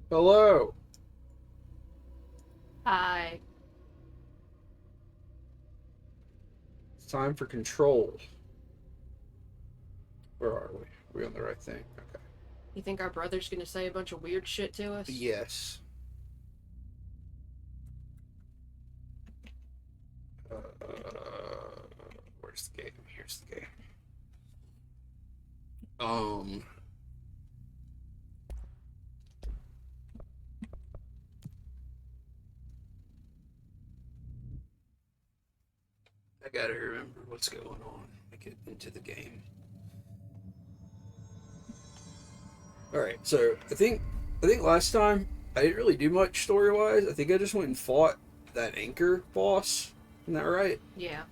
Hello. Hi. It's time for control. Where are we? Are we on the right thing? Okay. You think our brother's gonna say a bunch of weird shit to us? Yes. Where's the game? Here's the game. Um. I gotta remember what's going on. I get into the game. All right. So I think last time I didn't really do much story wise. I think I just went and fought that anchor boss. Isn't that right? Yeah.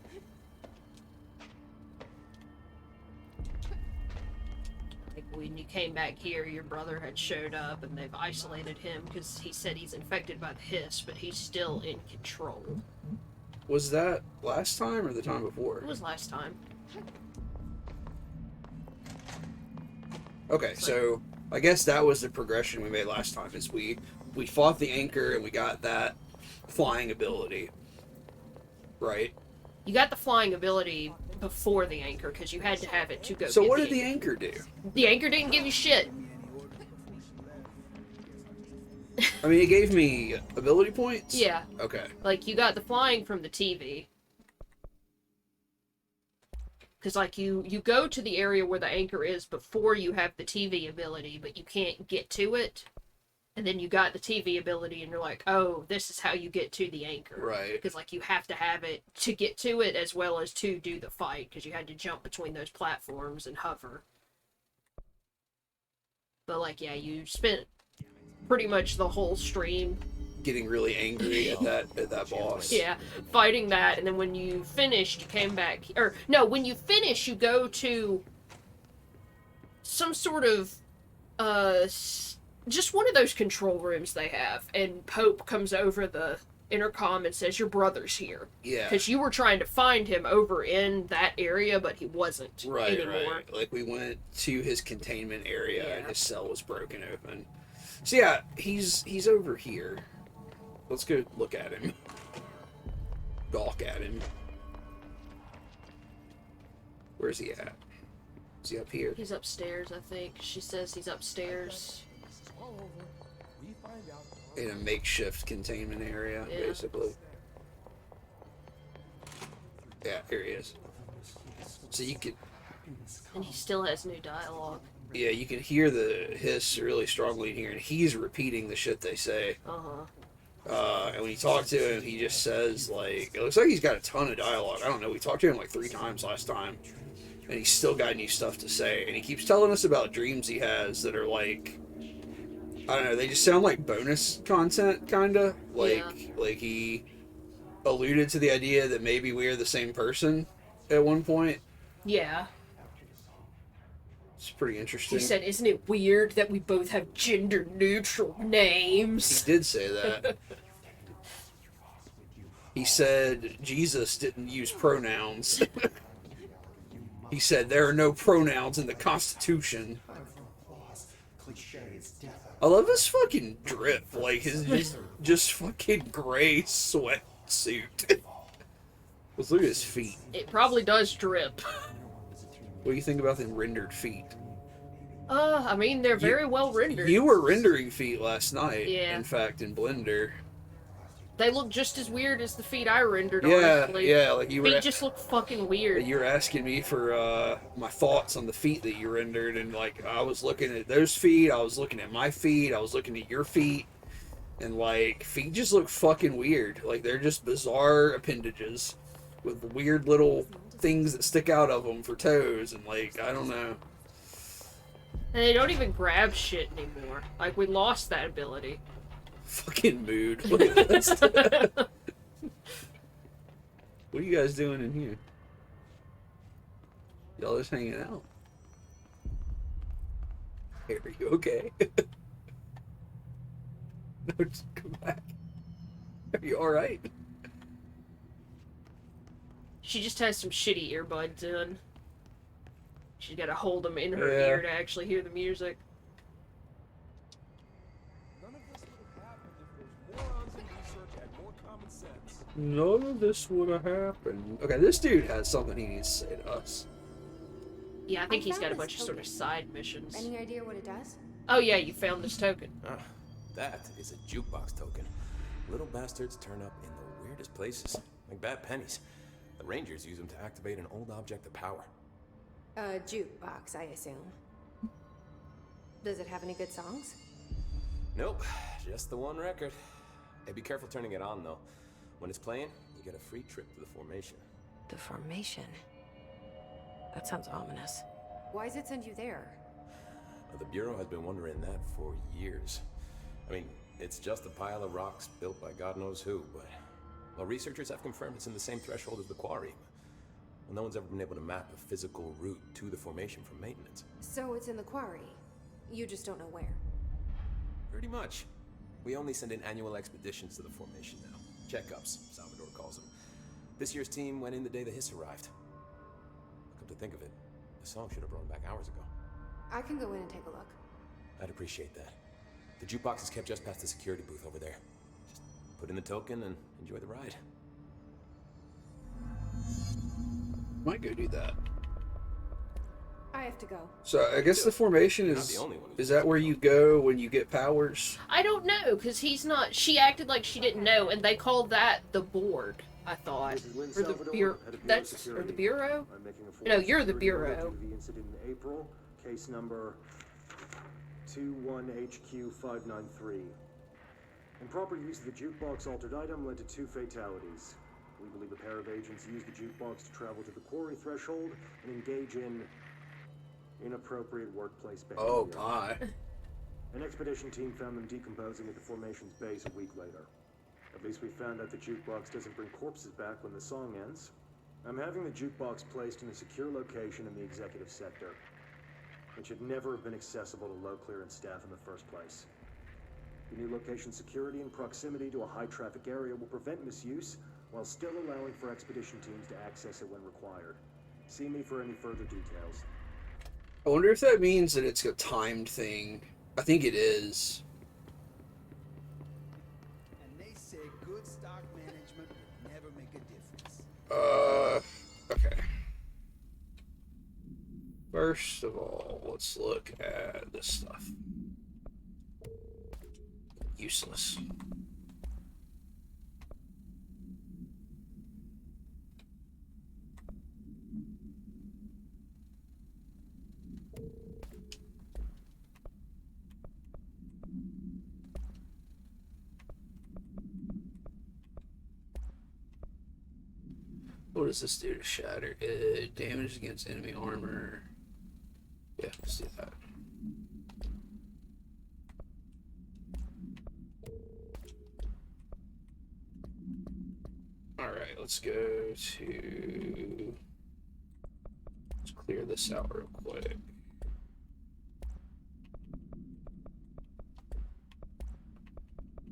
Like when you came back here, your brother had showed up and they've isolated him because he said he's infected by the hiss, but he's still in control. Was that last time or the time It before? was last time. Okay, It's like so I guess that was the progression we made last time. Is we fought the anchor and we got that flying ability, right? you got the flying ability before the anchor because you had to have it to go So get what the did the anchor. anchor do? The anchor didn't give you shit. I mean, it gave me ability points. Yeah. Okay, Like you got the flying from the TV, because like you go to the area where the anchor is before you have the TV ability, but you can't get to it, and then you got the TV ability and you're like, oh, this is how you get to the anchor, right. because like you have to have it to get to it as well as to do the fight, because you had to jump between those platforms and hover. But like, yeah, you spent pretty much the whole stream, Getting really angry at that boss. yeah, fighting that, and then when you finished you came back, or no, when you finish you go to some sort of uh just one of those control rooms they have, and Pope comes over the intercom and says your brother's here, Yeah. because you were trying to find him over in that area but he wasn't Right, anymore. right. Like we went to his containment area and Yeah. his cell was broken open. So yeah, he's over here. Let's go look at him. Gawk at him. Where's he at? Is he up here? He's upstairs, I think. She says he's upstairs. In a makeshift containment area, Yeah. basically. Yeah, here he is. So you could, And he still has new dialogue. yeah, you can hear the hiss really strongly in here, and he's repeating the shit they say. Uh-huh. And when you talk to him, he just says like, it looks like he's got a ton of dialogue. I don't know. We talked to him like 3 times last time, and he's still got new stuff to say. And he keeps telling us about dreams he has that are like, I don't know. They just sound like bonus content, kind of Yeah. like he alluded to the idea that maybe we are the same person at one point. Yeah. It's pretty He interesting. said, isn't it weird that we both have gender neutral He names? did say that. He said Jesus didn't use pronouns. He said there are no pronouns in the Constitution. I love his fucking drip, like his just fucking gray sweatsuit. Let's look at his feet. It probably does drip. What do you think about the rendered feet? I mean, they're You, very well rendered. you were rendering feet last night. Yeah. In fact, in Blender. They look just as weird as the feet I rendered, Yeah, honestly. yeah. Like you were. Feet just look fucking weird. You were asking me for my thoughts on the feet that you rendered, and like I was looking at those feet, I was looking at my feet, I was looking at your feet, and like feet just look fucking weird. Like they're just bizarre appendages with weird little things that stick out of them for toes, and like I don't know. And they don't even grab shit anymore. Like, we lost that ability. Fucking mood. Look at this. What are you guys doing in here? Y'all just hanging out. Hey, are you okay? No, just come back. Are you alright? She just has some shitty earbuds in. She's gotta hold them in her Yeah. ear to actually hear the music. None of this would have happened. Okay, this dude has something he needs to say to us. Yeah, I think I he's found got a this bunch of sort of token. side missions. Any idea what it does? Oh yeah, you found this token. Ah, that is a jukebox token. Little bastards turn up in the weirdest places, like bad pennies. The Rangers use them to activate an old object of power. A jukebox, I assume. Does it have any good songs? Nope, just the one record. Hey, be careful turning it on, though. When it's playing, you get a free trip to the formation. The formation. That sounds ominous. Why does it send you there? The Bureau has been wondering that for years. I mean, it's just a pile of rocks built by God knows who, but... Well, researchers have confirmed it's in the same threshold as the quarry. Well, no one's ever been able to map a physical route to the formation for maintenance. So it's in the quarry. You just don't know where. Pretty much. We only send in annual expeditions to the formation now. Checkups, Salvador calls them. This year's team went in the day the Hiss arrived. Come to think of it, the song should have run back hours ago. I can go in and take a look. I'd appreciate that. The jukebox is kept just past the security booth over there. Just put in the token and enjoy the ride. Might go do that. I have to go. So I guess the formation You're not is... the only one who's Is that where you go when you get powers? I don't know, because he's not. She acted like she didn't know, and they called that the board, I thought. This is Lynn Or the Salvador, bureau. head of Bureau That's. Or Security. the Bureau? I'm making a full No, you're the security audit Bureau. of the incident in April, case number 21HQ593. Improper use of the jukebox altered item led to 2 fatalities. We believe a pair of agents used the jukebox to travel to the quarry threshold and engage in inappropriate workplace behavior. Oh my. An expedition team found them decomposing at the formation's base a week later. At least we found out the jukebox doesn't bring corpses back when the song ends. I'm having the jukebox placed in a secure location in the executive sector. It should never have been accessible to low clearance staff in the first place. The new location's security and proximity to a high traffic area will prevent misuse while still allowing for expedition teams to access it when required. See me for any further details. I wonder if that means that it's a timed thing. I think it is. And they say good stock management would never make a difference. Okay. First of all, let's look at this stuff. Useless. What does this do to shatter? Damage against enemy armor. Yeah, let's do that. Alright, let's go to... Let's clear this out real quick.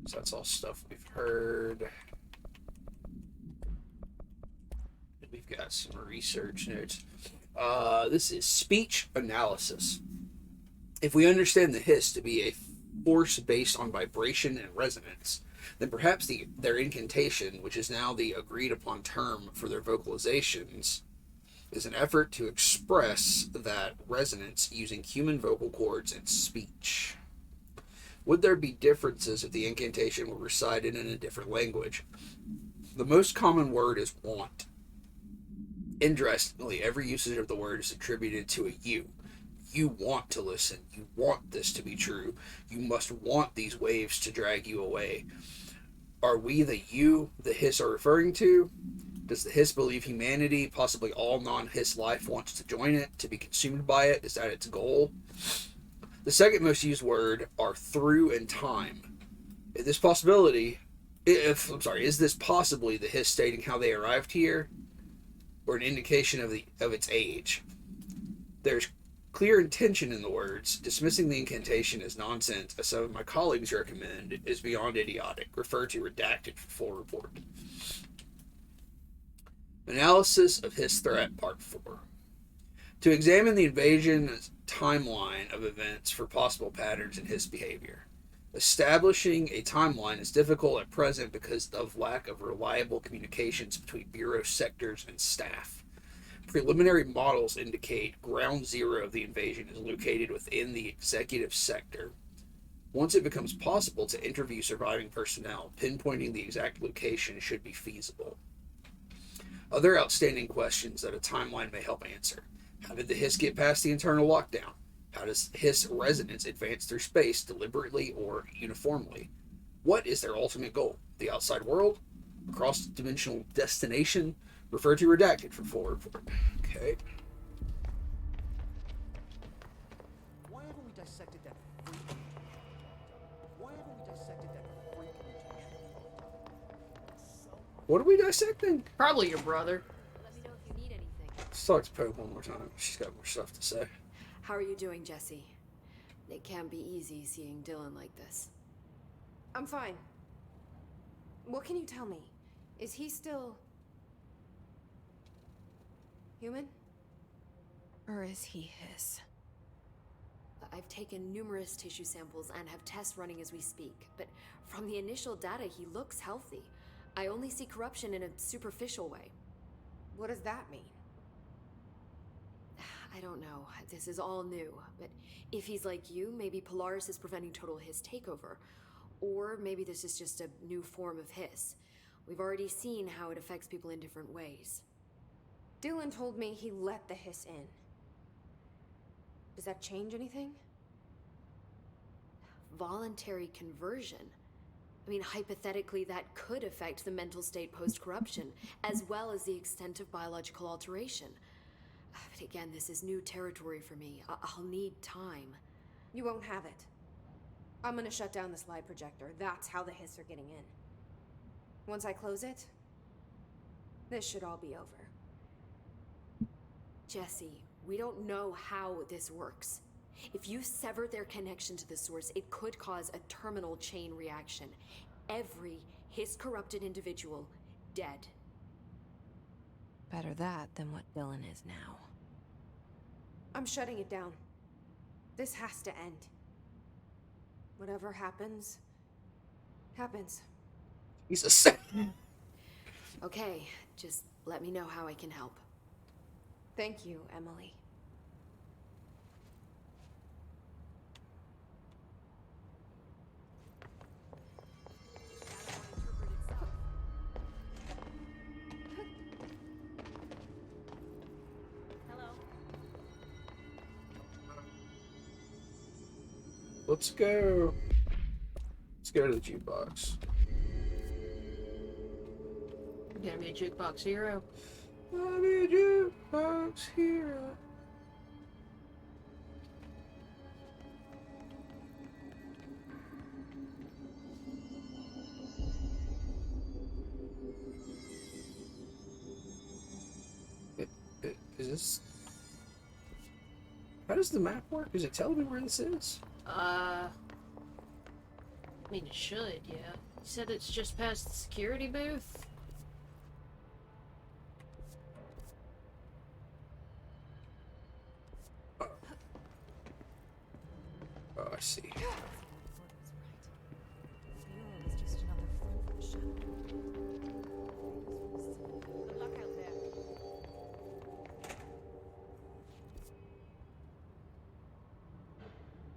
So that's all stuff we've heard. We've got some research notes. This is speech analysis. If we understand the hiss to be a force based on vibration and resonance, then perhaps their incantation, which is now the agreed upon term for their vocalizations, is an effort to express that resonance using human vocal cords and speech. Would there be differences if the incantation were recited in a different language? The most common word is want. Interestingly, every usage of the word is attributed to a you. You want to listen. You want this to be true. You must want these waves to drag you away. Are we the you the hiss are referring to? Does the hiss believe humanity, possibly all non-hiss life, wants to join it, to be consumed by it? Is that its goal? The second most used word are through and time. Is this possibly the hiss stating how they arrived here, or an indication of its age? There's clear intention in the words. Dismissing the incantation as nonsense, as some of my colleagues recommend, is beyond idiotic. Refer to redacted for full report. Analysis of Hiss Threat, Part 4. To examine the invasion timeline of events for possible patterns in Hiss behavior. Establishing a timeline is difficult at present because of lack of reliable communications between Bureau sectors and staff. Preliminary models indicate ground zero of the invasion is located within the executive sector. Once it becomes possible to interview surviving personnel, pinpointing the exact location should be feasible. Other outstanding questions that a timeline may help answer. How did the Hiss get past the internal lockdown? How does Hiss resonance advance through space deliberately or uniformly? What is their ultimate goal? The outside world? A cross-dimensional destination? Refer to redacted for full report. Okay. Why haven't we dissected that freak? Why haven't we dissected that freak mutation? What are we dissecting? Probably your brother. Let me know if you need anything. Let's talk to Pope one more time. She's got more stuff to say. How are you doing, Jesse? It can't be easy seeing Dylan like this. I'm fine. What can you tell me? Is he still human? Or is he his? I've taken numerous tissue samples and have tests running as we speak, but from the initial data, he looks healthy. I only see corruption in a superficial way. What does that mean? I don't know. This is all new, but if he's like you, maybe Polaris is preventing total Hiss takeover. Or maybe this is just a new form of Hiss. We've already seen how it affects people in different ways. Dylan told me he let the Hiss in. Does that change anything? Voluntary conversion. I mean, hypothetically, that could affect the mental state post-corruption, as well as the extent of biological alteration. But again, this is new territory for me. I'll need time. You won't have it. I'm gonna shut down this lie projector. That's how the Hiss are getting in. Once I close it, this should all be over. Jesse, we don't know how this works. If you sever their connection to the source, it could cause a terminal chain reaction. Every Hiss-corrupted individual dead. Better that than what Dylan is now. I'm shutting it down. This has to end. Whatever happens, happens. He's a sick. Okay, just let me know how I can help. Thank you, Emily. Let's go. Let's go to the jukebox. You're gonna be a jukebox hero. I'll be a jukebox hero. Is this... How does the map work? Is it telling me where this is? I mean, it should, yeah. You said it's just past the security booth? Oh, I see.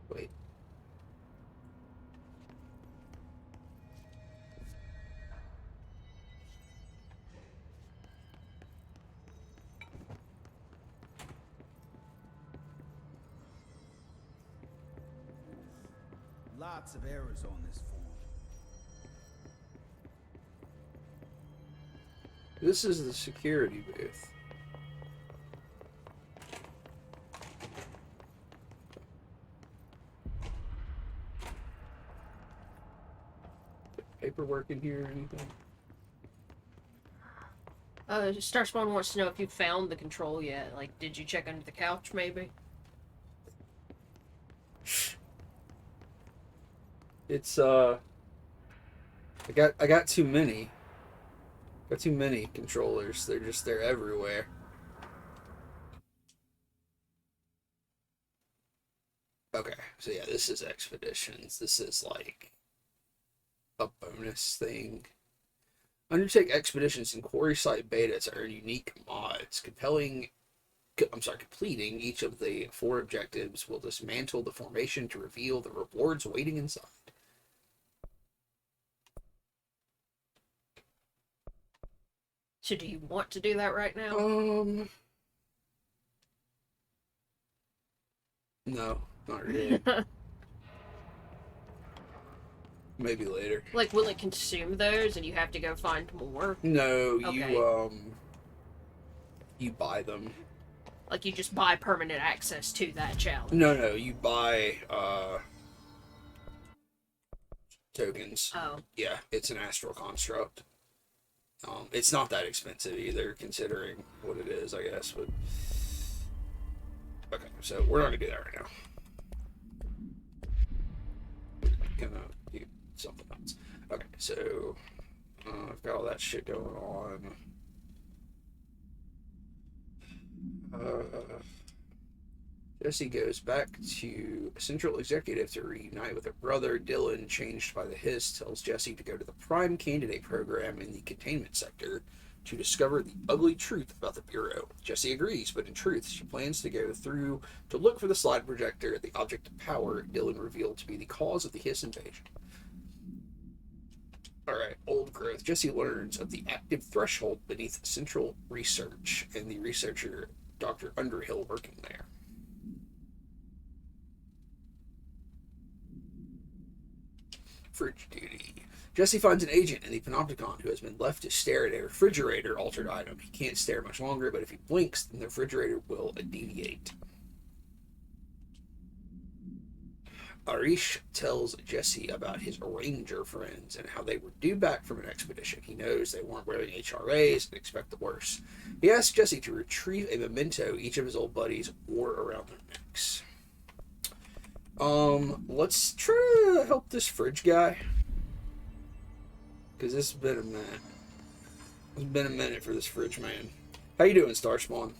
Wait. Lots of errors on this form. This is the security booth. Paperwork in here or anything? Starspawn wants to know if you found the control yet. Like, did you check under the couch, maybe? It's I got too many. Got too many controllers. They're everywhere. Okay, so yeah, this is expeditions. This is like a bonus thing. Undertake expeditions in quarry site beta to earn unique mods. Completing each of the 4 objectives will dismantle the formation to reveal the rewards waiting inside. So do you want to do that right now? No, not really. Maybe later. Like, will it consume those and you have to go find more? No, Okay. you buy them. Like, you just buy permanent access to that challenge? No, you buy, tokens. Oh. Yeah, it's an astral construct. It's not that expensive either, considering what it is, I guess, but... Okay, so we're not gonna do that right now. We're gonna do something else. Okay, so... I've got all that shit going on. Jesse goes back to Central Executive to reunite with her brother. Dylan, changed by the hiss, tells Jesse to go to the Prime Candidate program in the containment sector to discover the ugly truth about the Bureau. Jesse agrees, but in truth, she plans to go through to look for the slide projector, the object of power Dylan revealed to be the cause of the hiss invasion. Alright, Old Growth. Jesse learns of the active threshold beneath Central Research and the researcher Dr. Underhill working there. Fridge duty. Jesse finds an agent in the Panopticon who has been left to stare at a refrigerator-altered item. He can't stare much longer, but if he blinks, then the refrigerator will deviate. Arish tells Jesse about his Ranger friends and how they were due back from an expedition. He knows they weren't wearing HRAs and expect the worst. He asks Jesse to retrieve a memento each of his old buddies wore around their necks. Let's try to help this fridge guy. Because this has been a minute. It's been a minute for this fridge man. How you doing, Starspawn?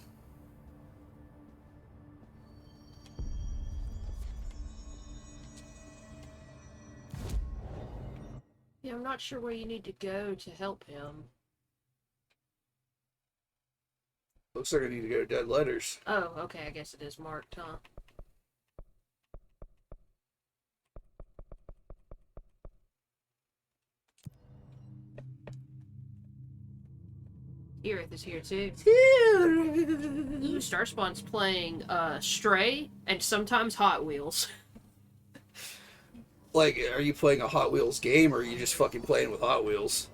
Yeah, I'm not sure where you need to go to help him. Looks like I need to go to Dead Letters. Oh, okay, I guess it is marked, huh? Erith is here too. Ooh, Starspawn's playing Stray and sometimes Hot Wheels. Like, are you playing a Hot Wheels game, or are you just fucking playing with Hot Wheels?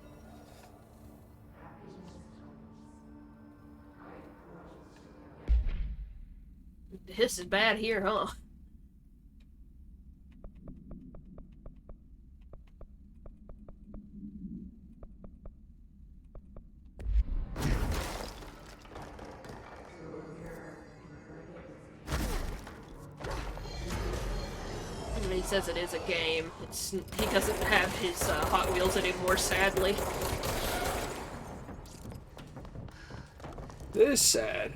This is bad here, huh? He says it is a game. He doesn't have his Hot Wheels anymore, sadly. It is sad.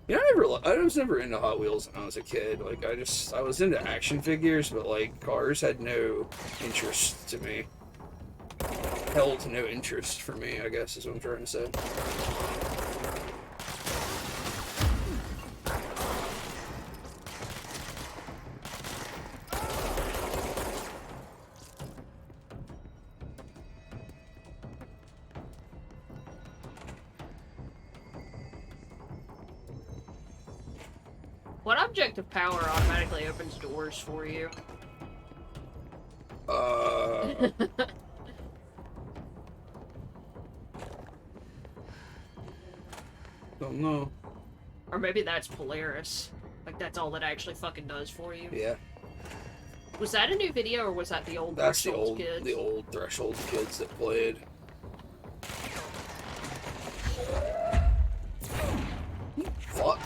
You know, I was never into Hot Wheels when I was a kid. Like, I was into action figures, but like cars had no interest to me. Held no interest for me, I guess is what I'm trying to say. What object of power automatically opens doors for you? Don't know. Or maybe that's Polaris. Like, that's all that actually fucking does for you. Yeah. Was that a new video, or was that the old That's Threshold kids? the old Threshold kids that played. Fuck.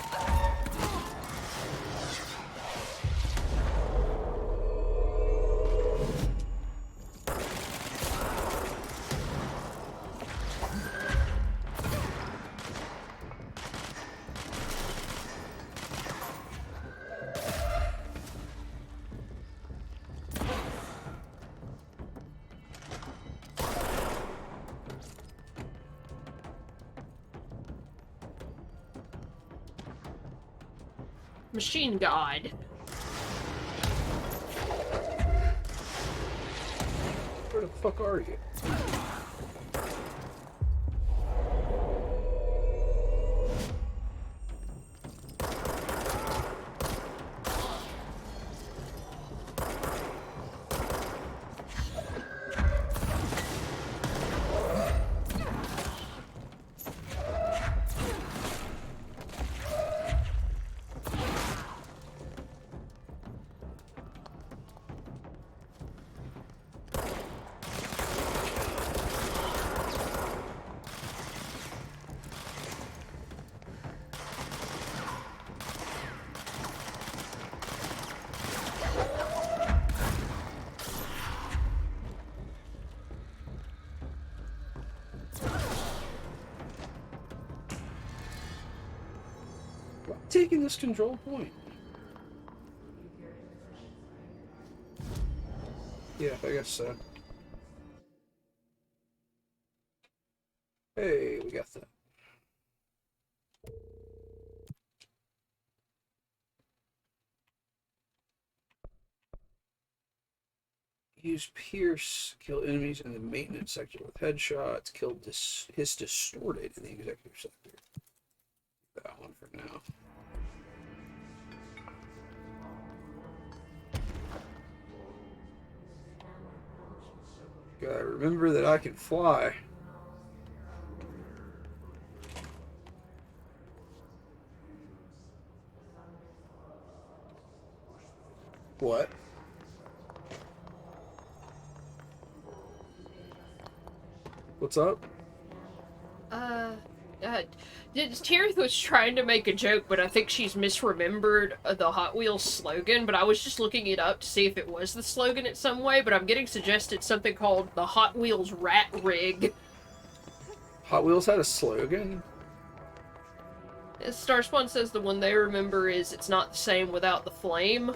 Machine God. Where the fuck are you? Taking this control point. Yeah, I guess so. Hey, we got that. Use Pierce, kill enemies in the maintenance sector with headshots, kill his distorted in the executive sector. That one for now. Gotta remember that I can fly. What? What's up? Tirith was trying to make a joke, but I think she's misremembered the Hot Wheels slogan, but I was just looking it up to see if it was the slogan in some way, but I'm getting suggested something called the Hot Wheels Rat Rig. Hot Wheels had a slogan? Starspawn says the one they remember is "It's not the same without the flame."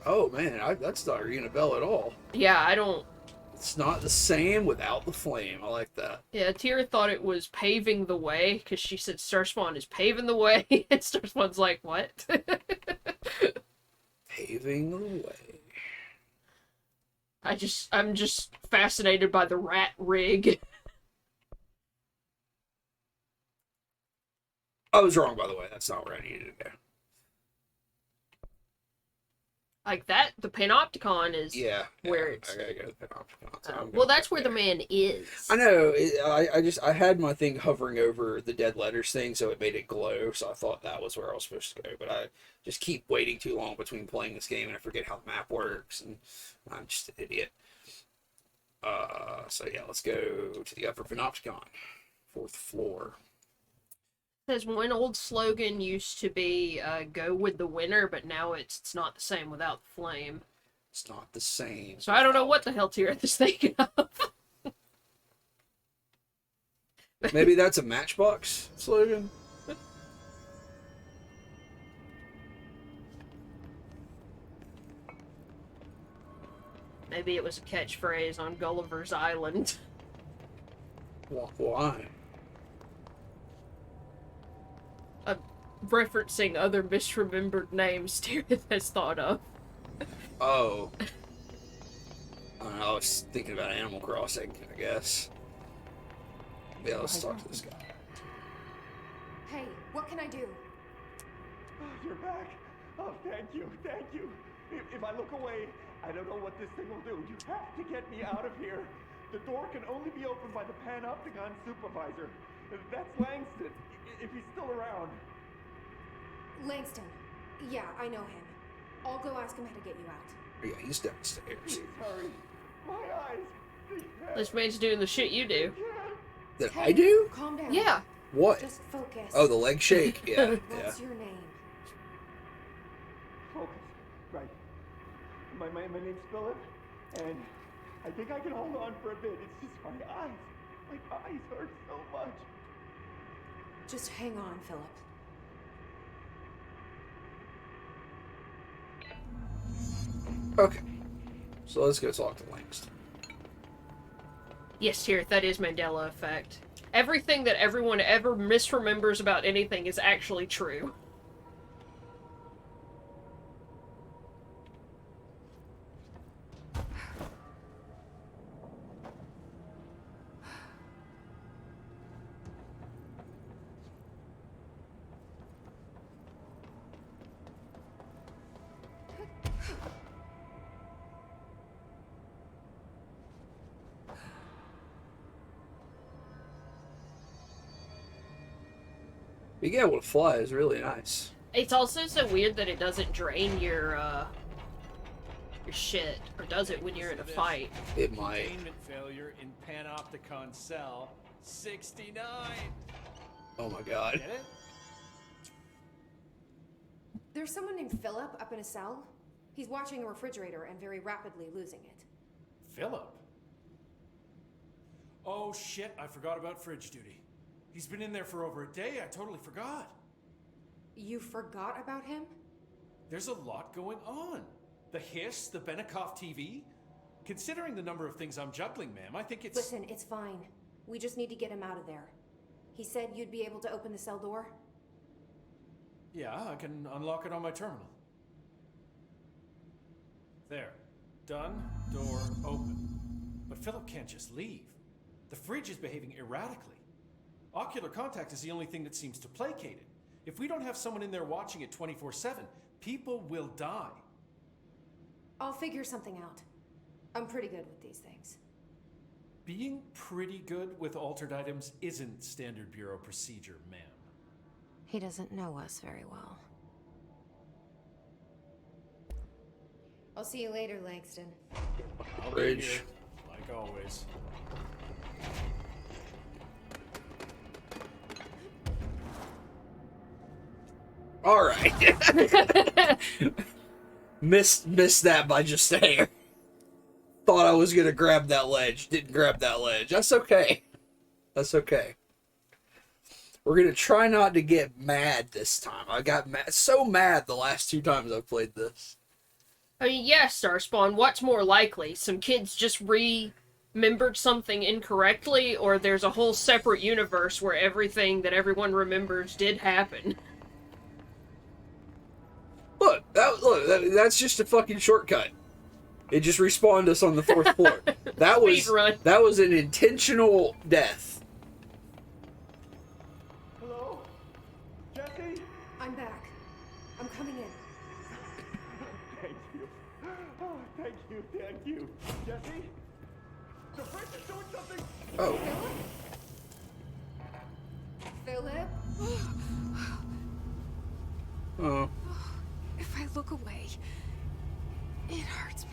Oh man, that's not ringing a bell at all. Yeah, I don't... It's not the same without the flame. I like that. Yeah, Tira thought it was paving the way, because she said Starspawn is paving the way, and Starspawn's like, what? Paving the way. I'm just fascinated by the rat rig. I was wrong, by the way. That's not where I needed to go. Like that, the Panopticon is where it's... I gotta go to the Panopticon. So well, that's where the man is. I know. I had my thing hovering over the dead letters thing, so it made it glow. So I thought that was where I was supposed to go, but I just keep waiting too long between playing this game, and I forget how the map works, and I'm just an idiot. So yeah, let's go to the upper Panopticon, 4th floor. Says one old slogan used to be "Go with the winner," but now it's not the same without the flame. It's not the same. So I don't know what the hell Tirith is thinking of. Maybe that's a Matchbox slogan? Maybe it was a catchphrase on Gulliver's Island. Why? Referencing other misremembered names Tirith has thought of. Oh. I don't know, I was thinking about Animal Crossing, I guess. Yeah, let's talk to this guy. Hey, what can I do? Oh, you're back. Oh, thank you, thank you. If I look away, I don't know what this thing will do. You have to get me out of here. The door can only be opened by the Panopticon supervisor. That's Langston, if he's still around. Langston. Yeah, I know him. I'll go ask him how to get you out. Yeah, he's downstairs. Please hurry. My eyes. This man's doing the shit you do. That Hey, I do? Calm down. Yeah. What? Just focus. Oh, the leg shake? Yeah, yeah. What's your name? Focus. Right. My name's Philip, and I think I can hold on for a bit. It's just my eyes. My eyes hurt so much. Just hang on, Philip. Okay. So let's go talk to Langston. Yes, Tirith, that is Mandela effect. Everything that everyone ever misremembers about anything is actually true. Being able to fly is really nice. It's also so weird that it doesn't drain your shit, or does it when you're in a fight? It might. Containment failure in Panopticon cell 69. Oh my god. Get it? There's someone named Philip up in a cell. He's watching a refrigerator and very rapidly losing it. Philip? Oh shit, I forgot about fridge duty. He's been in there for over a day, I totally forgot. You forgot about him? There's a lot going on. The hiss, the Benikoff TV. Considering the number of things I'm juggling, ma'am, I think it's... Listen, it's fine. We just need to get him out of there. He said you'd be able to open the cell door? Yeah, I can unlock it on my terminal. There. Done. Door open. But Philip can't just leave. The fridge is behaving erratically. Ocular contact is the only thing that seems to placate it. If we don't have someone in there watching it 24/7, people will die. I'll figure something out. I'm pretty good with these things. Being pretty good with altered items isn't standard Bureau procedure, ma'am. He doesn't know us very well. I'll see you later, Langston. I'll be Fridge. here, like always. All right. Missed that by just a hair. Thought I was gonna grab that ledge. Didn't grab that ledge. That's okay. That's okay. We're gonna try not to get mad this time. I got so mad the last 2 times I've played this. I mean, yeah, Starspawn, what's more likely? Some kids just remembered something incorrectly, or there's a whole separate universe where everything that everyone remembers did happen? Look, that's just a fucking shortcut. It just respawned us on the 4th floor. That was Speedrun. that was an intentional death. Hello? Jesse? I'm back. I'm coming in. Thank you. Oh, thank you. Jesse? The fridge is doing something! Oh, Philip? oh. If I look away, it hurts me.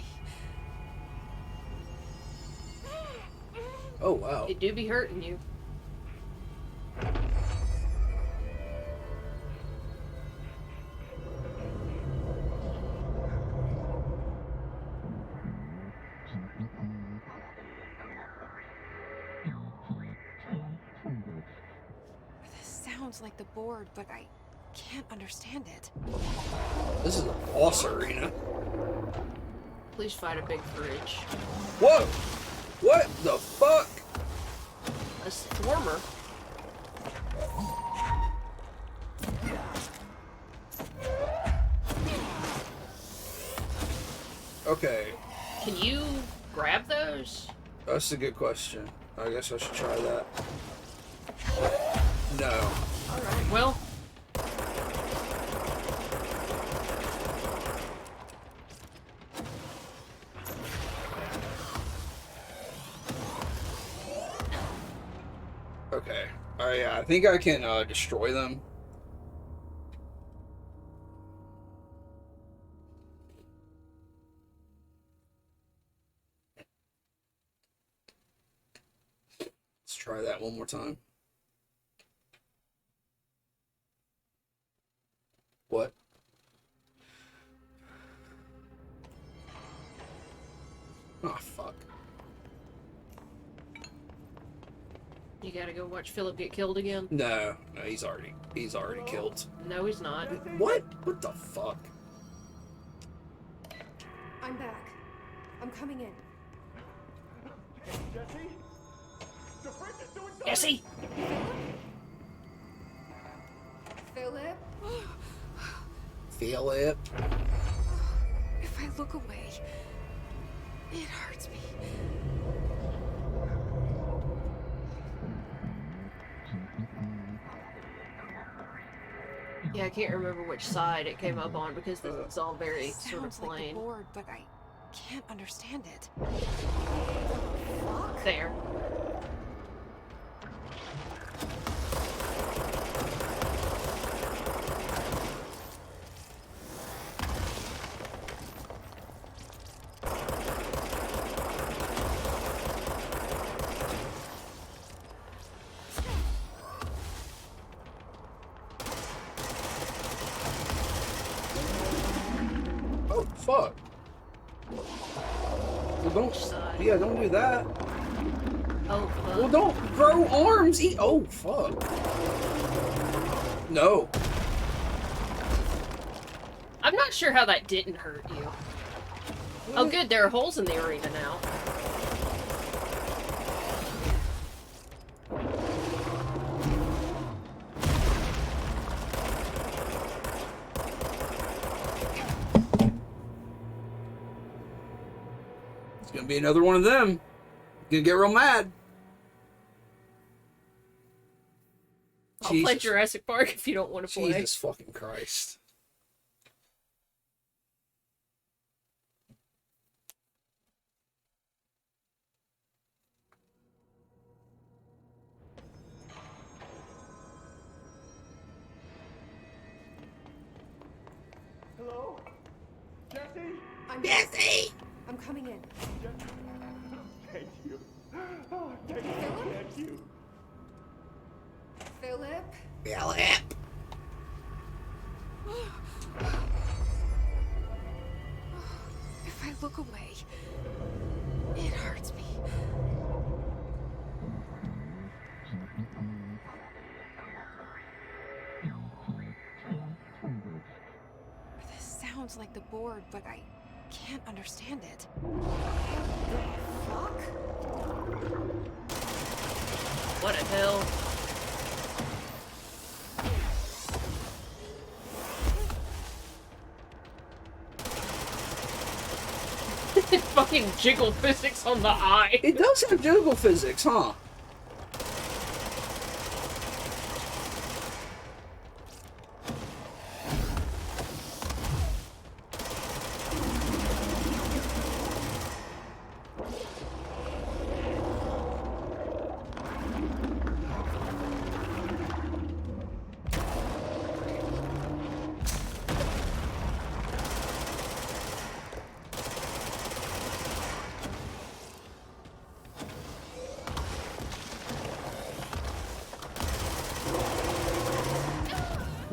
Oh wow. It do be hurting you. This sounds like the board, but I can't understand it. This is a boss arena. Please fight a big fridge. Whoa! What the fuck? A swarmer. Okay, Can you grab those? that's a good question. I guess I should try that. No. Alright, well. Okay. I think I can destroy them. Let's try that one more time. What? Oh, fuck. You gotta go watch Philip get killed again? No, he's already killed. No, he's not. What? What the fuck? I'm back. I'm coming in. Jesse? The fridge is doing something! Jesse! Philip? Philip. If I look away, it hurts me. Yeah, I can't remember which side it came up on because this is all very sort of Sounds like the plain. board, but I can't understand it. There. Oh, fuck. Well, don't. Side. Yeah, don't do that. Oh, Well, fuck. don't grow arms. Oh, fuck. No. I'm not sure how that didn't hurt you. Oh, good, there are holes in the arena now. It's gonna be another one of them. Gonna get real mad. I'll play Jesus. Jurassic Park if you don't want to play. Jesus fucking Christ. Hello? Jesse? Jesse! I'm coming in. Jesse? Thank you. Oh, thank you. Thank you. Philip? Philip! If I look away, it hurts me. This sounds like the board, but I can't understand it. Fuck? What a hell. Fucking jiggle physics on the eye. It does have jiggle physics, huh?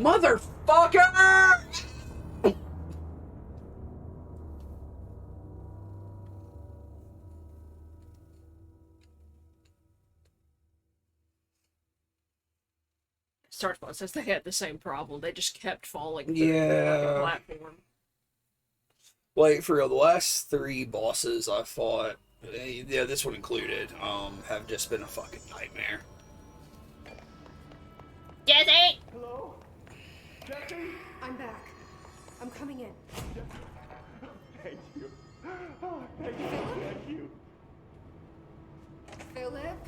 Motherfucker! Starspot says they had the same problem. They just kept falling through the Yeah. fucking platform. Like, for real, the last 3 bosses I fought, yeah, this one included, have just been a fucking nightmare. Jesse! Hello? Jesse? I'm back. I'm coming in. Thank you. Oh, thank you. Thank you. Philip?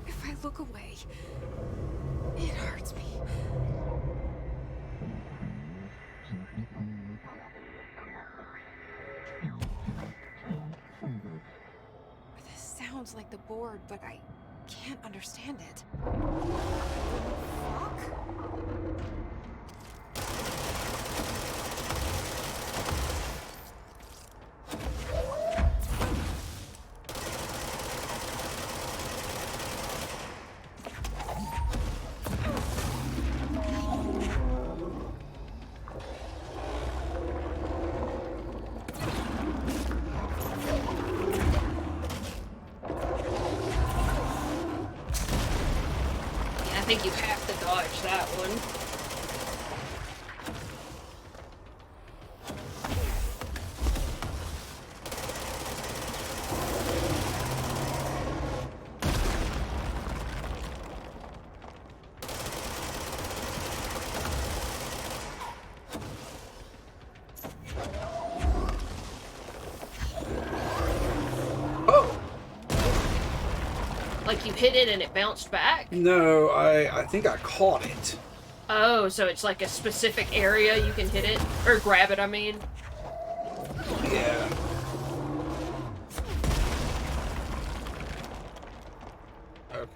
If I look away, it hurts me. This sounds like the board, but I can't understand it. Fuck? I think you have to dodge that one. Oh! Like you hit it and it bounced back? No, I think I caught it. Oh, so it's like a specific area you can hit it? Or grab it, I mean. Yeah. Okay.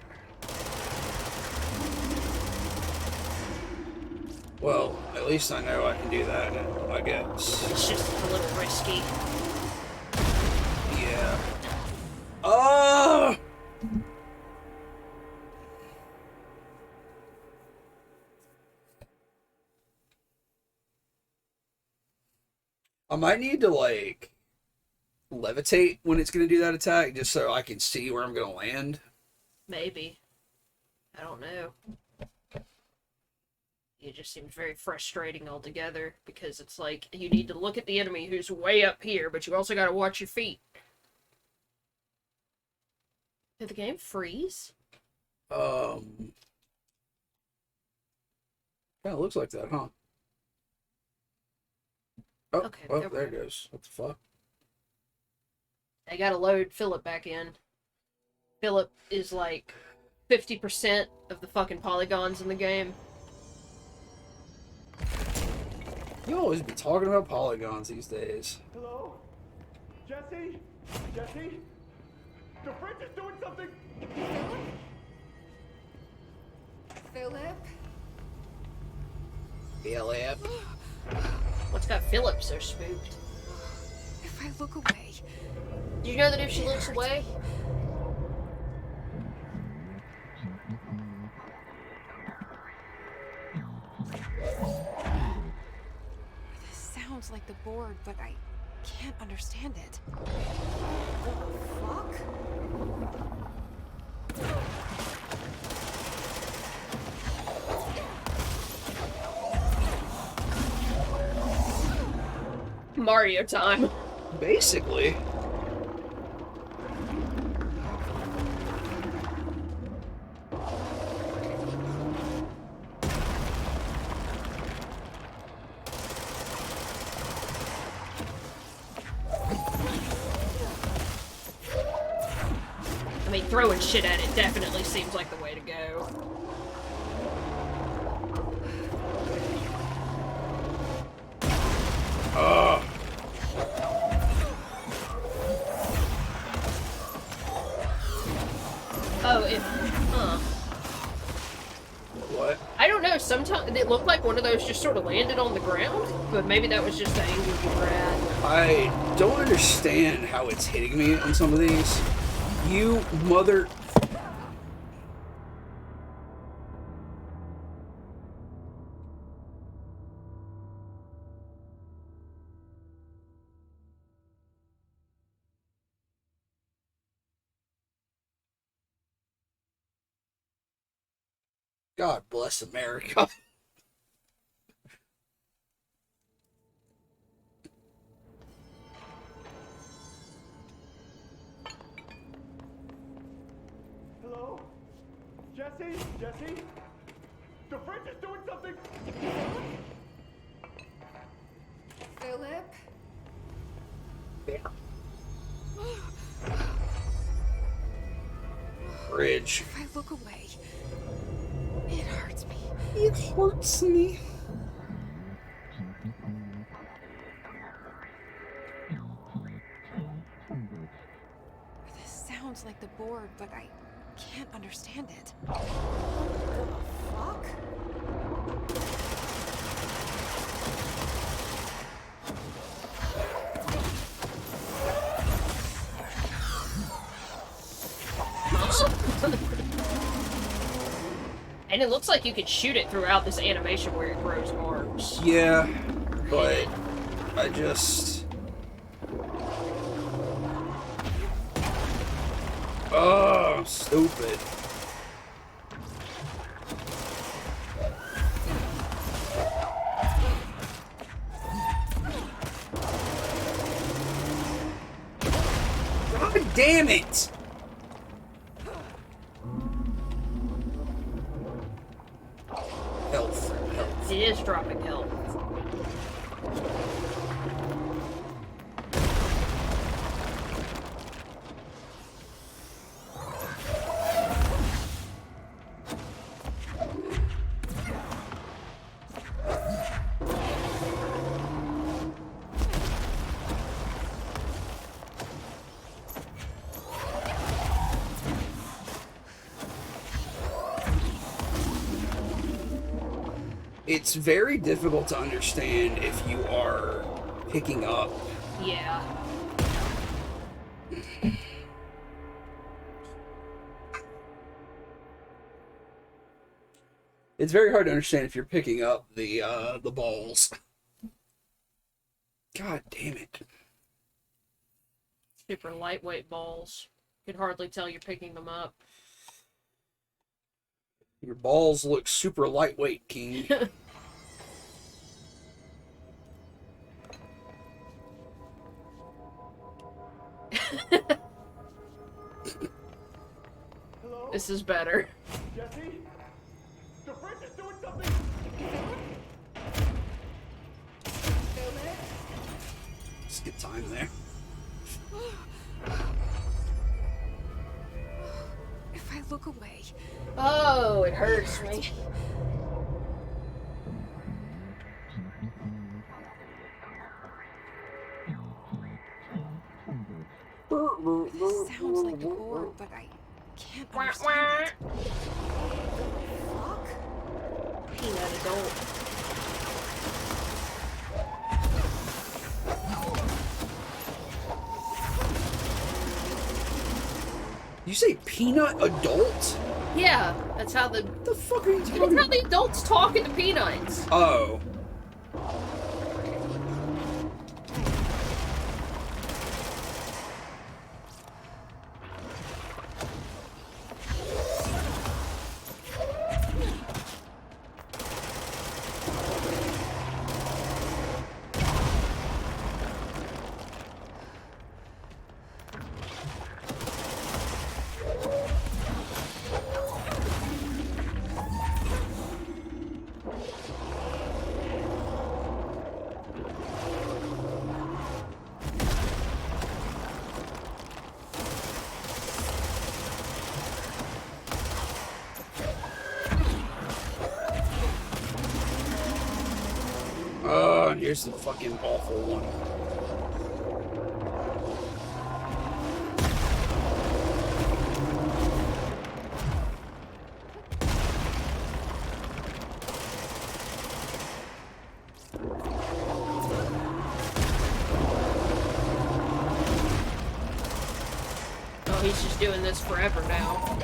Well, at least I know I can do that now, I guess. It's just a little risky. Yeah. Oh! I might need to, like, levitate when it's going to do that attack, just so I can see where I'm going to land. Maybe. I don't know. It just seems very frustrating altogether, because it's like, you need to look at the enemy who's way up here, but you also gotta watch your feet. Did the game freeze? Kind of looks like that, huh? Oh, Okay, well, there we there it go. goes. What the fuck? I gotta load Philip back in. Philip is like 50% of the fucking polygons in the game. You always be talking about polygons these days. Hello? Jesse? Jesse? The fridge is doing something! Philip? Philip. What's got Philip so spooked? If I look away, Do you know that if she looks away, this sounds like the board, but I can't understand it. Fuck? Mario time. Basically. I mean, throwing shit at it definitely seems like the way to go. Oh, What? I don't know, sometimes it looked like one of those just sort of landed on the ground, but maybe that was just the angle you were at. I don't understand how it's hitting me on some of these. You mother... God bless America. Hello? Jesse? Jesse? The fridge is doing something! Philip? Bridge. If I look away, it hurts me. It hurts me. This sounds like the board, but I can't understand it. The fuck? And it looks like you could shoot it throughout this animation where it grows arms. Yeah, but I just... Oh, stupid. God damn it! Health. It is dropping health. It's very difficult to understand if you are picking up. Yeah. It's very hard to understand if you're picking up the balls. God damn it. Super lightweight balls. Could hardly tell you're picking them up. Your balls look super lightweight, King. Hello? This is better. Jesse? The fridge is doing something! Just get time there. If I look away, Oh, it hurts me. this sounds like the core, but I can't understand it. Fuck? Peanut adult. You say peanut adult? Yeah, that's how the What the fuck are you that's talking how about? the adults talk in the Peanuts. Oh. Here's the fucking awful one. Oh, he's just doing this forever now.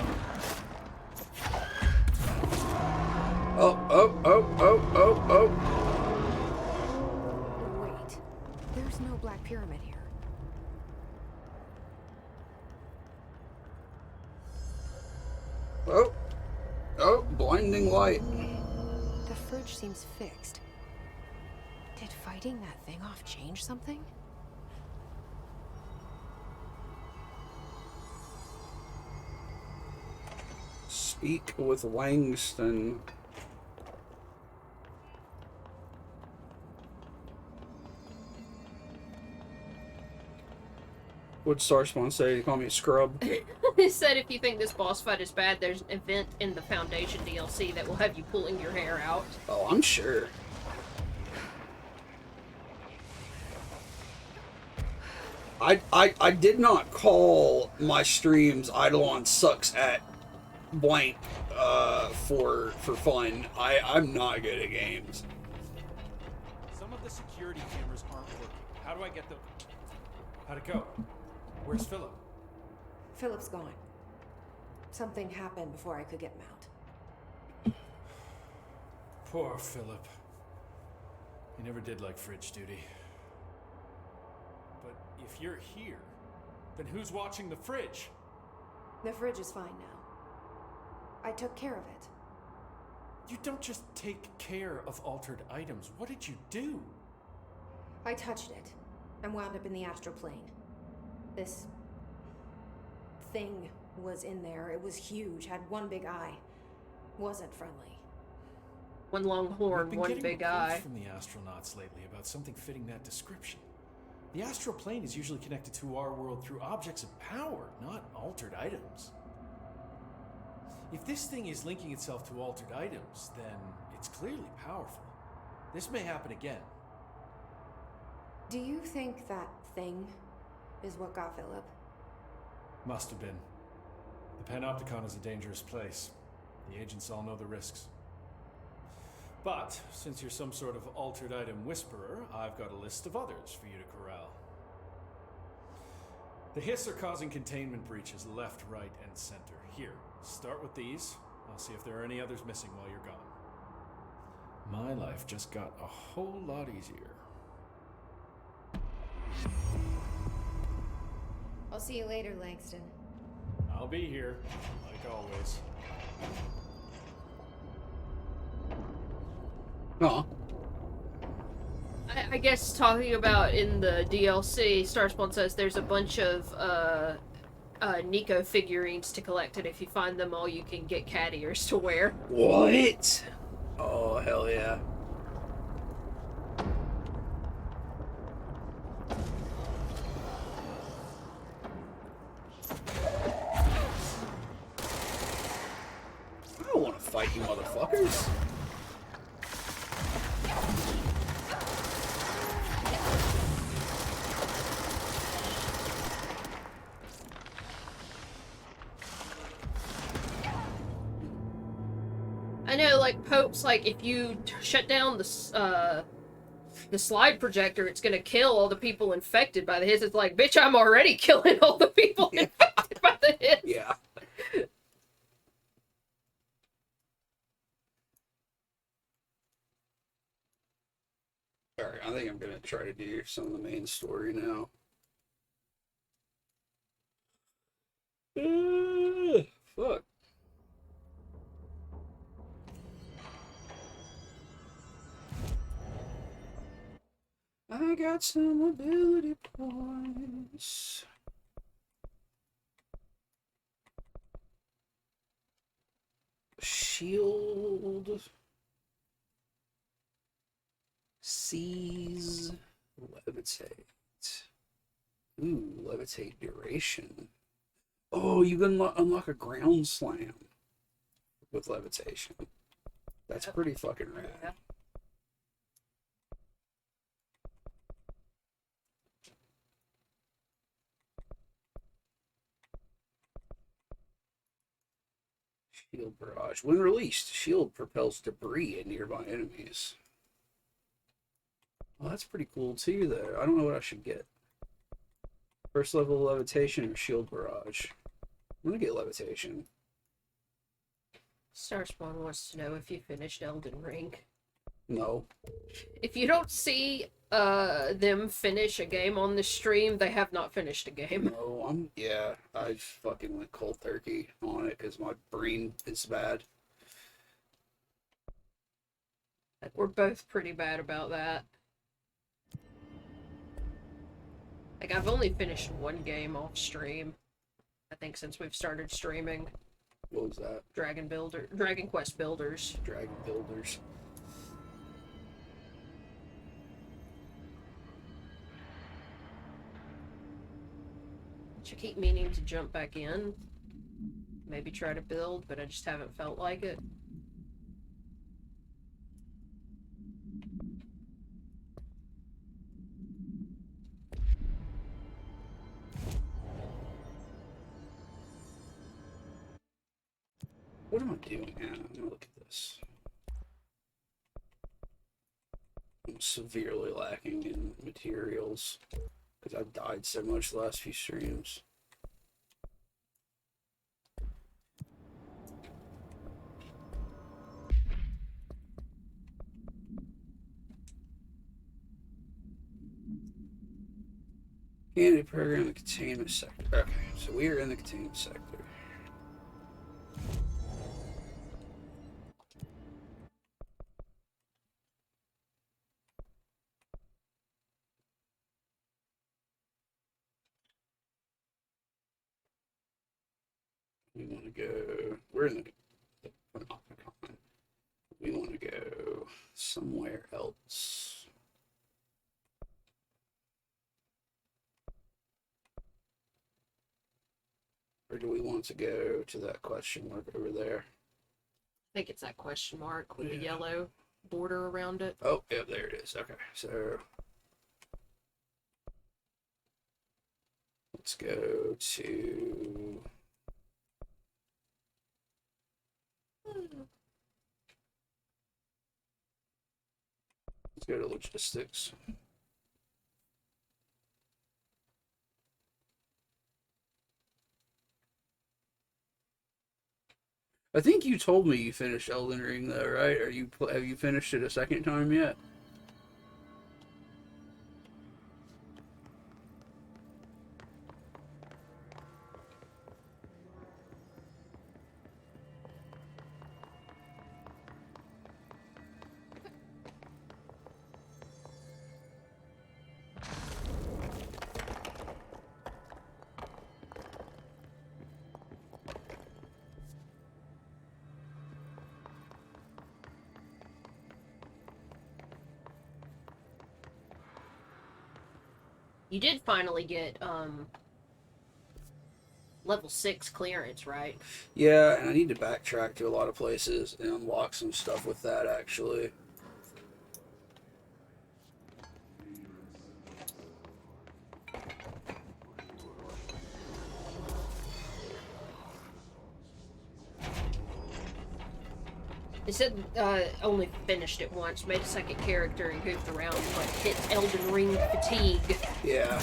Oh. Wait, there's no Black Pyramid here. Oh, blinding light. The fridge seems fixed. Did fighting that thing off change something? Speak with Langston. What'd Starspawn say? He called me a scrub. He said if you think this boss fight is bad, there's an event in the Foundation DLC that will have you pulling your hair out. Oh, I'm sure. I did not call my streams Eidolon sucks at blank for fun. I'm not good at games. Some of the security cameras aren't working. How do I get the... How'd it go? Where's Philip? Philip's gone. Something happened before I could get him out. Poor Philip. He never did like fridge duty. But if you're here, then who's watching the fridge? The fridge is fine now. I took care of it. You don't just take care of altered items. What did you do? I touched it and wound up in the astral plane. This thing was in there. It was huge, had one big eye. Wasn't friendly. One long horn, We've been one getting big reports eye. from the astronauts lately about something fitting that description. The astral plane is usually connected to our world through objects of power, not altered items. If this thing is linking itself to altered items, then it's clearly powerful. This may happen again. Do you think that thing is what got Philip? Must have been. The Panopticon is a dangerous place. The agents all know the risks. But, since you're some sort of altered item whisperer, I've got a list of others for you to corral. The Hiss are causing containment breaches left, right, and center. Here, start with these. I'll see if there are any others missing while you're gone. My life just got a whole lot easier. I'll see you later, Langston. I'll be here, like always. Huh. I guess talking about in the DLC, Starspawn says there's a bunch of Nico figurines to collect, and if you find them all, you can get cat ears to wear. What? Oh, hell yeah. I don't want to fight you motherfuckers. I know, like, Pope's like, if you shut down the slide projector, it's gonna kill all the people infected by the Hiss. It's like, bitch, I'm already killing all the people infected by the Hiss. Yeah. Alright, I think I'm gonna try to do some of the main story now. Fuck. I got some ability points. Shield. Seize. Levitate. Ooh, levitate duration. Oh, you can unlock a ground slam with levitation. That's pretty fucking rad. Yeah. Shield barrage. When released, shield propels debris at nearby enemies. Well, that's pretty cool too, though. I don't know what I should get. First level levitation or shield barrage? I'm gonna get levitation. Starspawn wants to know if you finished Elden Ring. No. If you don't see them finish a game on the stream, they have not finished a game. No, yeah, I fucking went cold turkey on it because my brain is bad. We're both pretty bad about that. Like, I've only finished one game off stream, I think, since we've started streaming. What was that? Dragon Quest Builders. Dragon Builders. I keep meaning to jump back in. Maybe try to build, but I just haven't felt like it. What am I doing now? I'm gonna look at this. I'm severely lacking in materials because I've died so much the last few streams. Candidate program in the containment sector. Okay, so we are in the containment sector. We want to go. We're in the Panopticon. We want to go somewhere else. Or do we want to go to that question mark over there? I think it's that question mark with the Yeah. yellow border around it. Oh, yeah, there it is. Okay, so let's go to. go to logistics. I think you told me you finished Elden Ring, though, right? Have you finished it a second time yet? You did finally get, level 6 clearance, right? Yeah, and I need to backtrack to a lot of places and unlock some stuff with that, actually. They said only finished it once, made a second character and goofed around, but hit Elden Ring fatigue. Yeah.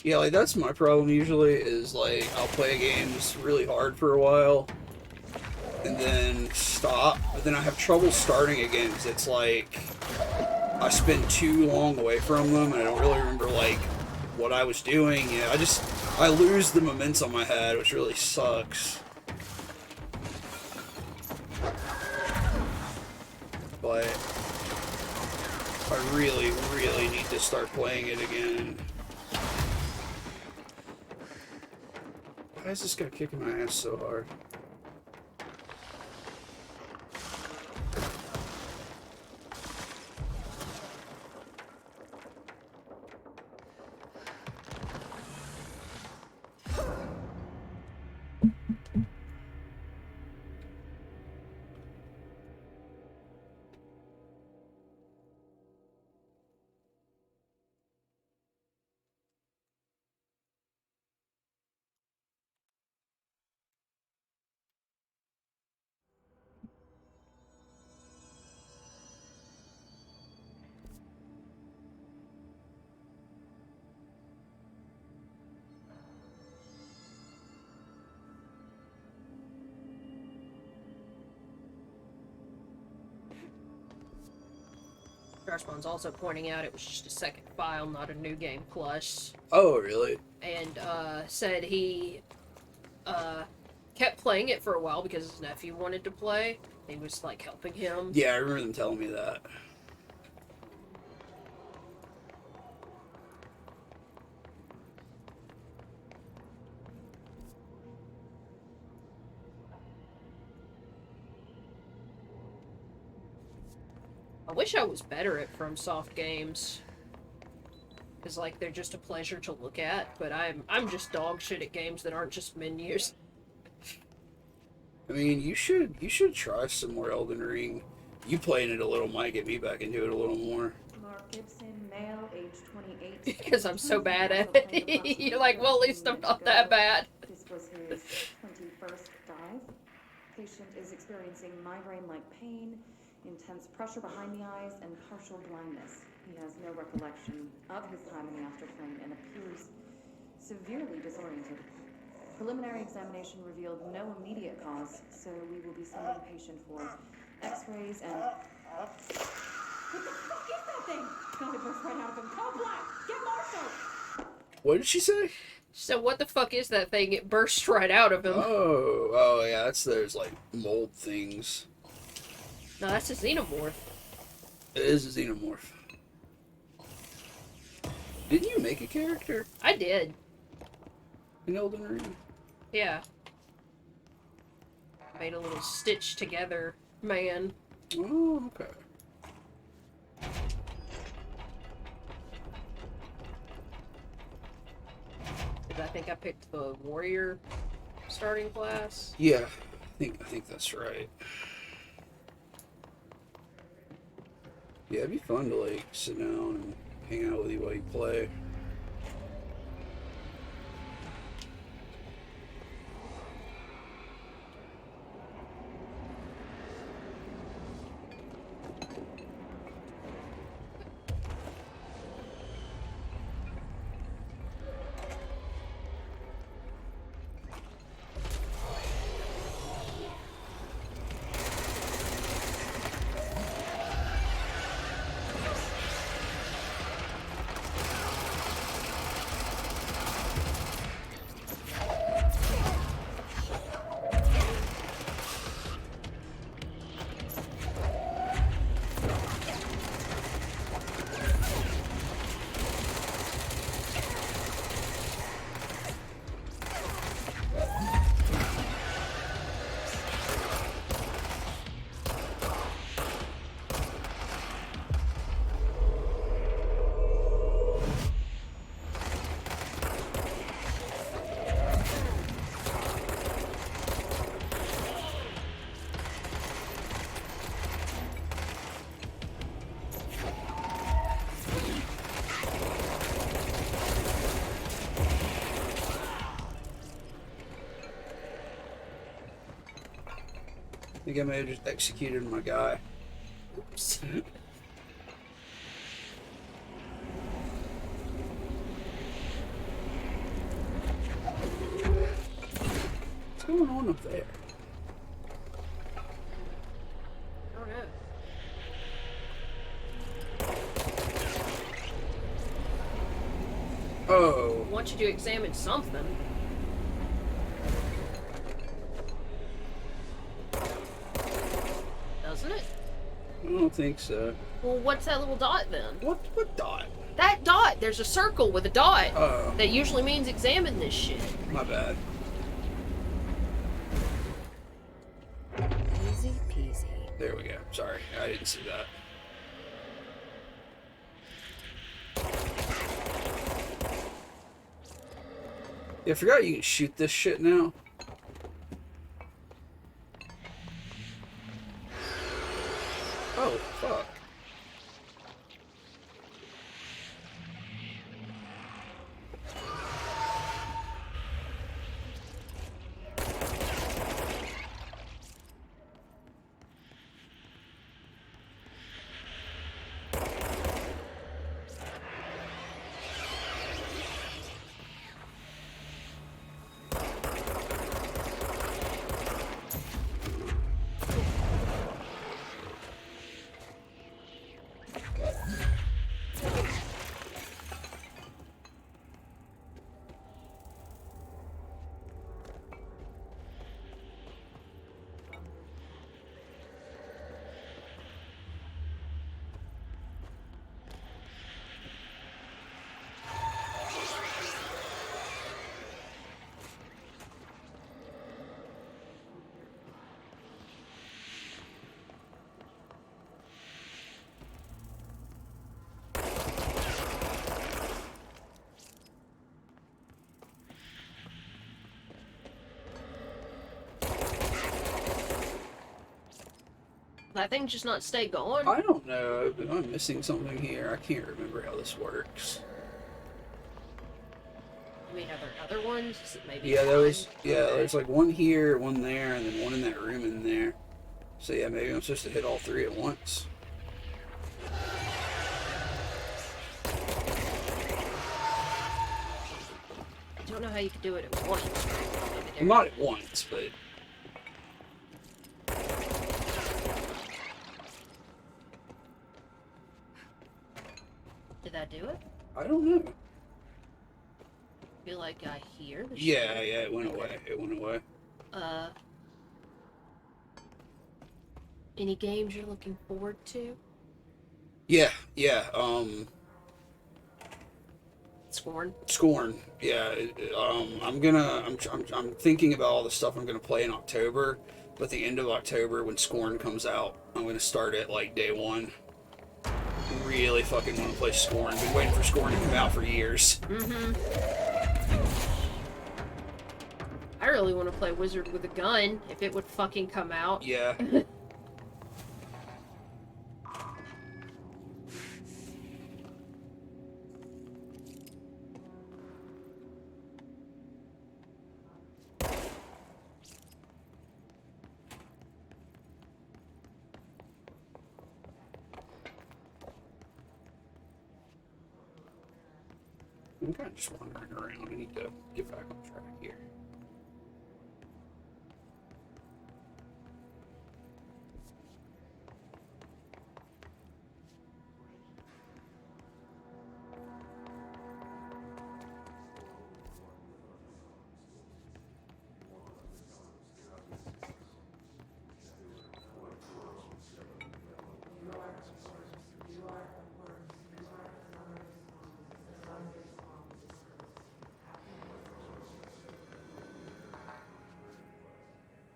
Yeah, like, that's my problem usually, is, like, I'll play games really hard for a while, and then stop, but then I have trouble starting again, because it's like, I spend too long away from them, and I don't really remember, like, what I was doing. Yeah, I lose the momentum I had, which really sucks. But I really, really need to start playing it again. Why is this guy kicking my ass so hard? Darkspawn's also pointing out it was just a second file, not a new game plus. Oh, really? And said he kept playing it for a while because his nephew wanted to play. He was like helping him. Yeah, I remember them telling me that. I wish I was better at FromSoft games. Because, like, they're just a pleasure to look at, but I'm just dog shit at games that aren't just menus. I mean, you should try some more Elden Ring. You playing it a little might get me back into it a little more. Mark Gibson, male, age 28. Because I'm so bad at it. You're like, well, at least I'm not that bad. This was his 21st dive. Patient is experiencing migraine-like pain, intense pressure behind the eyes, and partial blindness. He has no recollection of his time in the astral plane and appears severely disoriented. Preliminary examination revealed no immediate cause, so we will be sending the patient for x-rays and... What the fuck is that thing? God, it burst right out of him. Call Black! Get Marshall! What did she say? So what the fuck is that thing? It bursts right out of him. Oh yeah, there's like mold things. No, that's a xenomorph. It is a xenomorph. Didn't you make a character I did. in Elden Ring? Yeah. Made a little stitched together man. Oh, okay. I think I picked the warrior starting class. Yeah, I think that's right. Yeah, it'd be fun to like sit down and hang out with you while you play. I think I may have just executed my guy. Oops. What's going on up there? I don't know. Oh. I want you to examine something. Doesn't it? I don't think so. Well, what's that little dot then? What dot? That dot! There's a circle with a dot. Oh. That usually means examine this shit. My bad. Easy peasy. There we go. Sorry, I didn't see that. Yeah, I forgot you can shoot this shit now. Oh, fuck. That thing just not stay going? I don't know, but I'm missing something here. I can't remember how this works. I mean, are there other ones? Is it maybe Yeah, there was. one? Yeah, there's like one here, one there, and then one in that room in there. So yeah, maybe I'm supposed to hit all three at once. I don't know how you could do it at once. Maybe there- Not at once, but Did that do it? I don't know. I feel like I hear the Yeah, shit. yeah, it went away. It went away. Any games you're looking forward to? Yeah, yeah. Scorn. Scorn. Yeah. I'm thinking about all the stuff I'm gonna play in October. But at the end of October, when Scorn comes out, I'm gonna start it like day one. Really fucking want to play Scorn. Been waiting for Scorn to come out for years. I really want to play Wizard with a Gun, if it would fucking come out. Yeah. I'm kind of just wandering around. I need to get back on track here.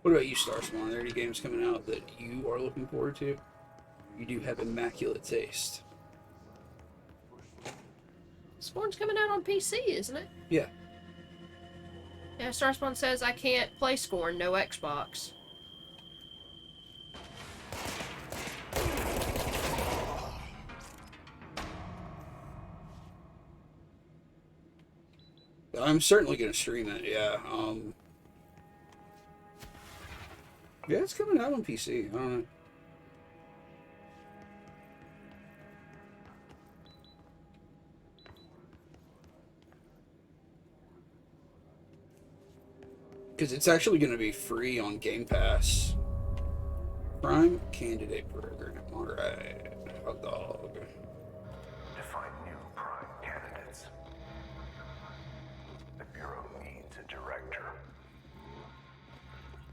What about you, Starspawn? Are there any games coming out that you are looking forward to? You do have immaculate taste. Scorn's coming out on PC, isn't it? Yeah. Yeah, Starspawn says I can't play Scorn, no Xbox. I'm certainly going to stream it, yeah. Yeah, it's coming out on PC. I don't know. Because it's actually going to be free on Game Pass. Prime Candidate Program. Alright. Hot dog. Define new prime candidates. The Bureau needs a director.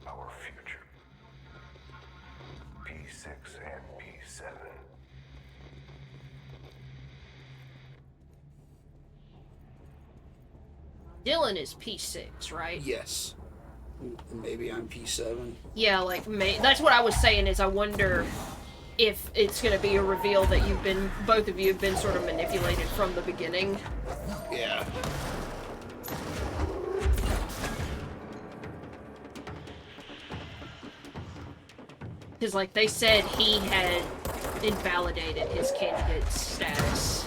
Our future. P6 and P7. Dylan is P6, right? Yes. Maybe I'm P7. Yeah, like, that's what I was saying, is I wonder if it's going to be a reveal that both of you have been sort of manipulated from the beginning. Yeah. Because, like, they said he had invalidated his candidate status.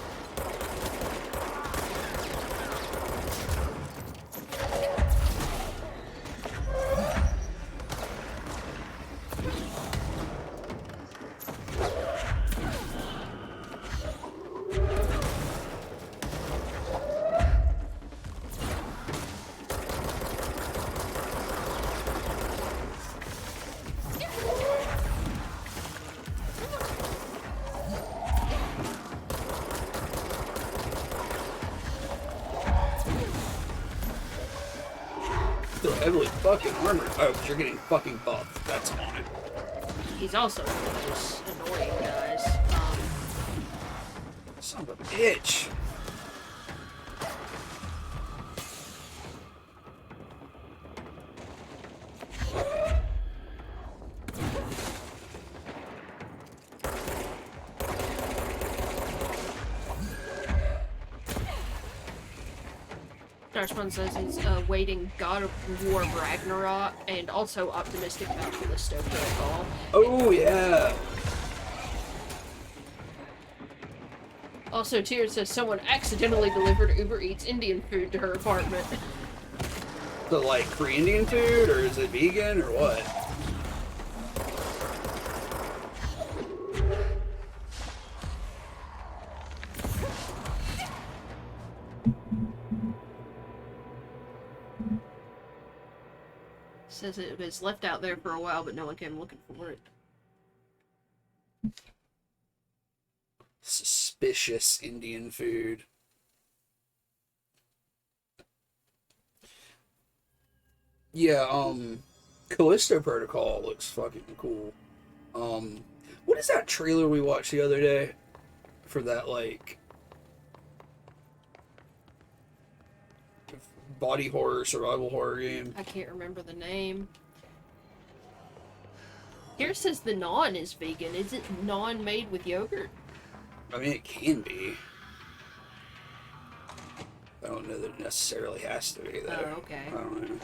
Still heavily fucking armored. Oh, but you're getting fucking buffed. That's fine. He's also one of those annoying guys. Son of a bitch. Starspawn says he's waiting God of War Ragnarok, and also optimistic about Callisto Protocol. Oh, yeah. Also, Tears says someone accidentally delivered Uber Eats Indian food to her apartment. So, like, free Indian food, or is it vegan, or what? Says it was left out there for a while, but no one came looking for it. Suspicious Indian food. Yeah, Callisto Protocol looks fucking cool. What is that trailer we watched the other day? For that, like... body horror, survival horror game. I can't remember the name. Here it says the naan is vegan. Is it naan made with yogurt? I mean, it can be. I don't know that it necessarily has to be, though. Oh, okay. I don't know.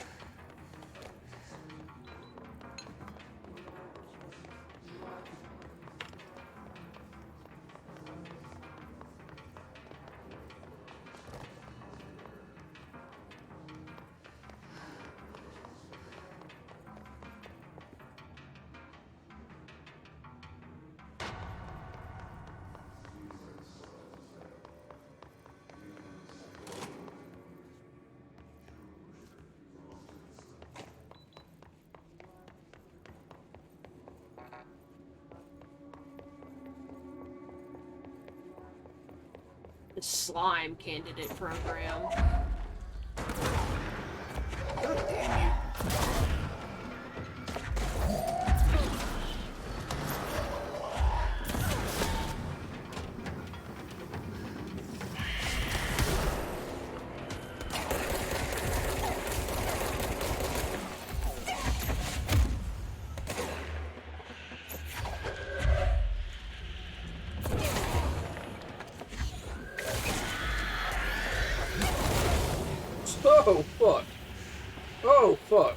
The slime candidate program. God damn you. Oh, fuck. Oh, fuck.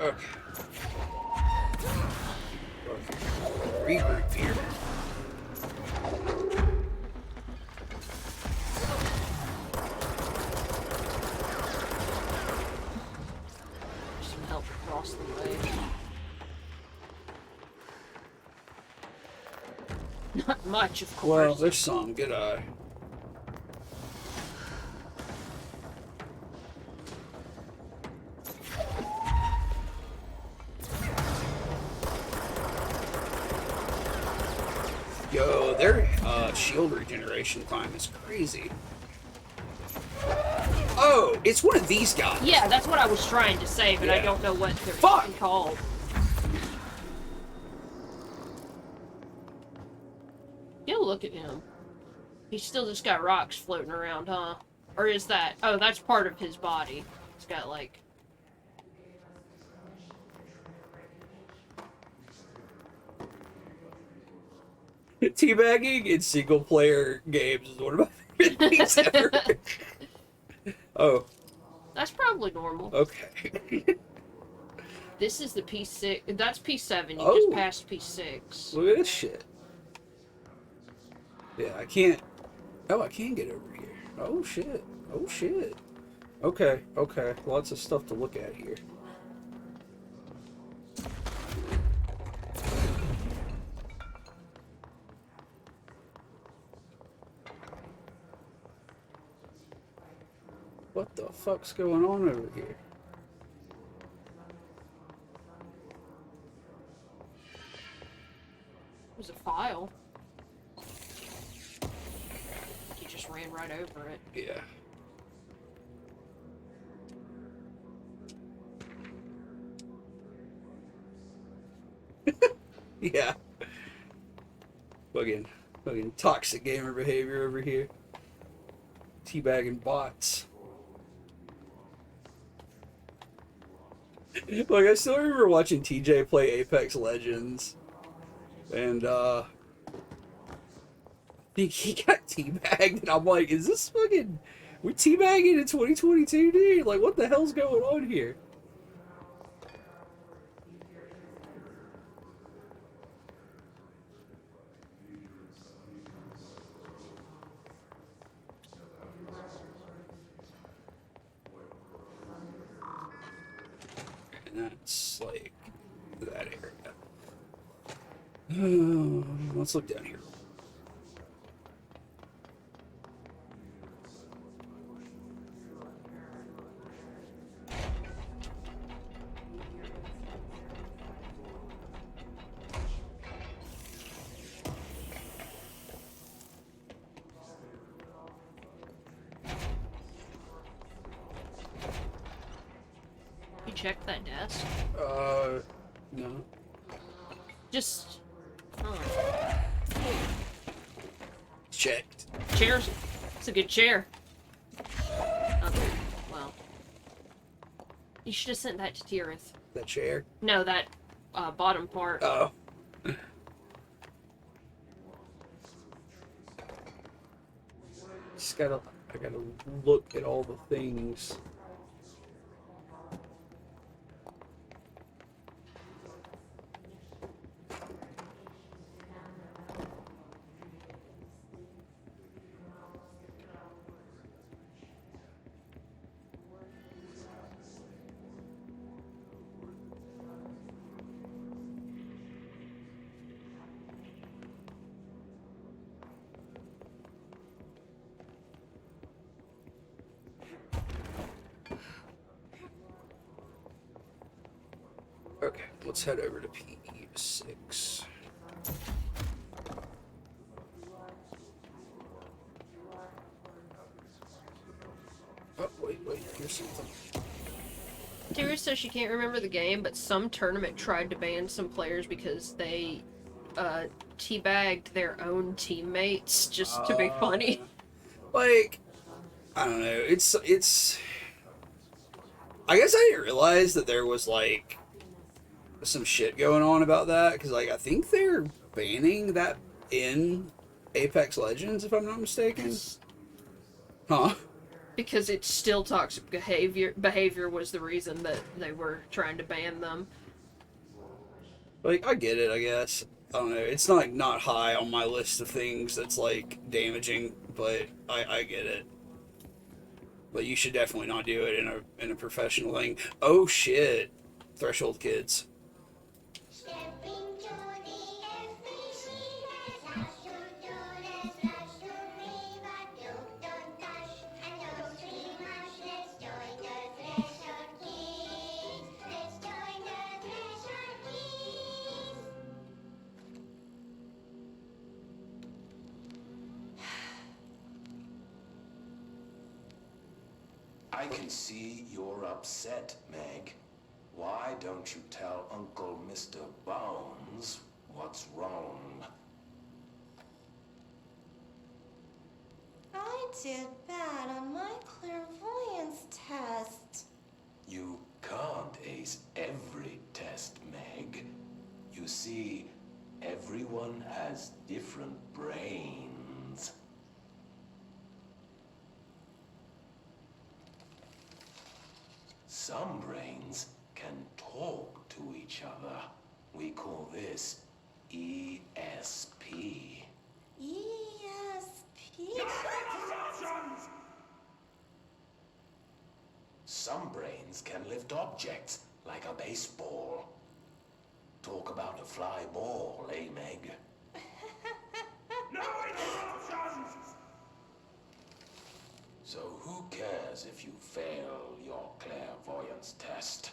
Okay. Regroup here. Some help across the way. Not much, of course. Well, there's some. Good eye. Yo, their shield regeneration time is crazy. Oh, it's one of these guys. Yeah, that's what I was trying to say, but I Yeah. don't know what they're Fuck! called. Yeah, look at him. He's still just got rocks floating around, huh? Or is that... Oh, that's part of his body. It's got, like... Teabagging in single player games is one of my favorite things ever. Oh, That's probably normal. okay. This is the P6. That's P7. You Oh. just passed P6. Look at this shit. Yeah, I can't. Oh, I can get over here. Oh shit. Oh shit. Okay, okay. Lots of stuff to look at here. What the fuck's going on over here? It was a file. You just ran right over it. Yeah. Yeah. Fucking toxic gamer behavior over here. Teabagging bots. Like, I still remember watching TJ play Apex Legends. And, I think he got teabagged, and I'm like, is this fucking... We're teabagging in 2022, dude? Like, what the hell's going on here? And that's, like, that area. Let's look down here. check that desk? No. Just. Oh. Checked. Chairs. It's a good chair. Okay, well. You should have sent that to Tirith. That chair? No, that bottom part. Oh. I gotta look at all the things. Okay, let's head over to PE6. Oh, wait, here's something. Tira says she can't remember the game, but some tournament tried to ban some players because they teabagged their own teammates just to be funny. Like, I don't know. It's. I guess I didn't realize that there was like some shit going on about that because, like, I think they're banning that in Apex Legends, if I'm not mistaken. Huh? Because it's still toxic behavior. Behavior was the reason that they were trying to ban them. Like, I get it, I guess. I don't know. It's not high on my list of things that's, like, damaging, but I get it. But you should definitely not do it in a professional thing. Oh, shit. Threshold Kids. I can see you're upset, Meg. Why don't you tell Uncle Mr. Bones what's wrong? I did bad on my clairvoyance test. You can't ace every test, Meg. You see, everyone has different brains. Some brains can talk to each other. We call this ESP. ESP? Some brains can lift objects, like a baseball. Talk about a fly ball, eh, Meg? No interruptions! So who cares if you fail your clairvoyance test?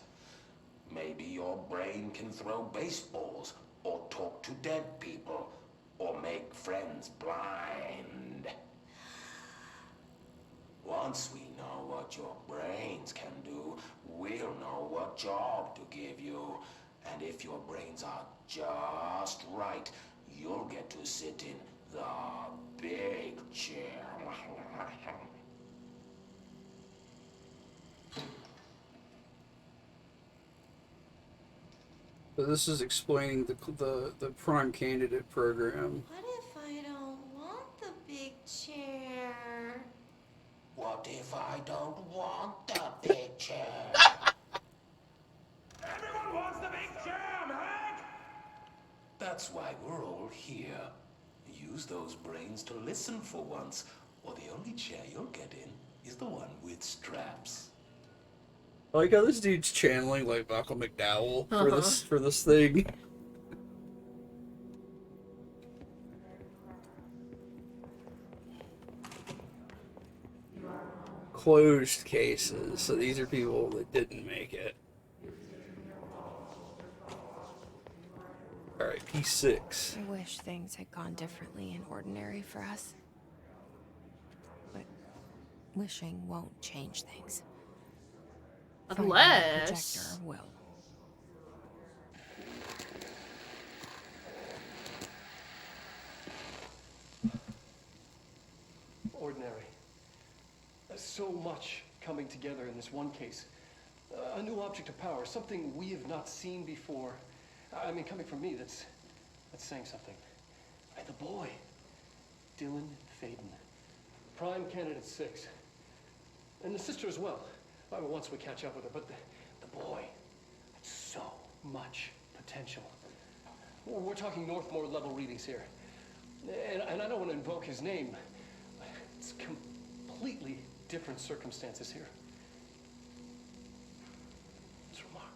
Maybe your brain can throw baseballs, or talk to dead people, or make friends blind. Once we know what your brains can do, we'll know what job to give you. And if your brains are just right, you'll get to sit in the big chair. So this is explaining the Prime Candidate program. What if I don't want the big chair? What if I don't want the big chair? Everyone wants the big chair, Meg! That's why we're all here. Use those brains to listen for once, or the only chair you'll get in is the one with straps. I like how this dude's channeling like Malcolm McDowell for this thing. Closed cases. So these are people that didn't make it. Alright, P6. I wish things had gone differently in Ordinary for us. But wishing won't change things. Finding the Unless... projector will. Ordinary. So much coming together in this one case. A new object of power, something we have not seen before. I mean, coming from me, that's saying something. And the boy, Dylan Faden, prime candidate 6, and the sister as well. Once we catch up with her, but the boy, so much potential. We're talking Northmore level readings here, and I don't want to invoke his name. It's completely different circumstances here. It's remarkable.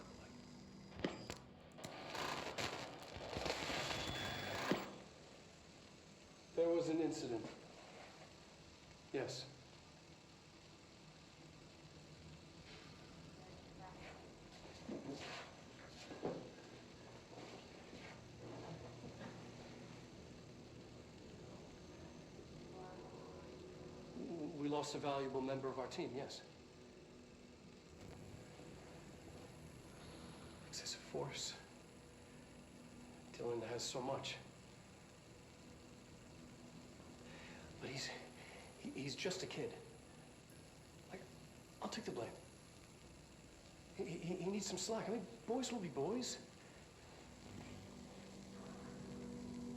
There was an incident. Yes. We lost a valuable member of our team, yes. Excessive force. Dylan has so much. But he's just a kid. Like, I'll take the blame. He needs some slack. I mean, boys will be boys.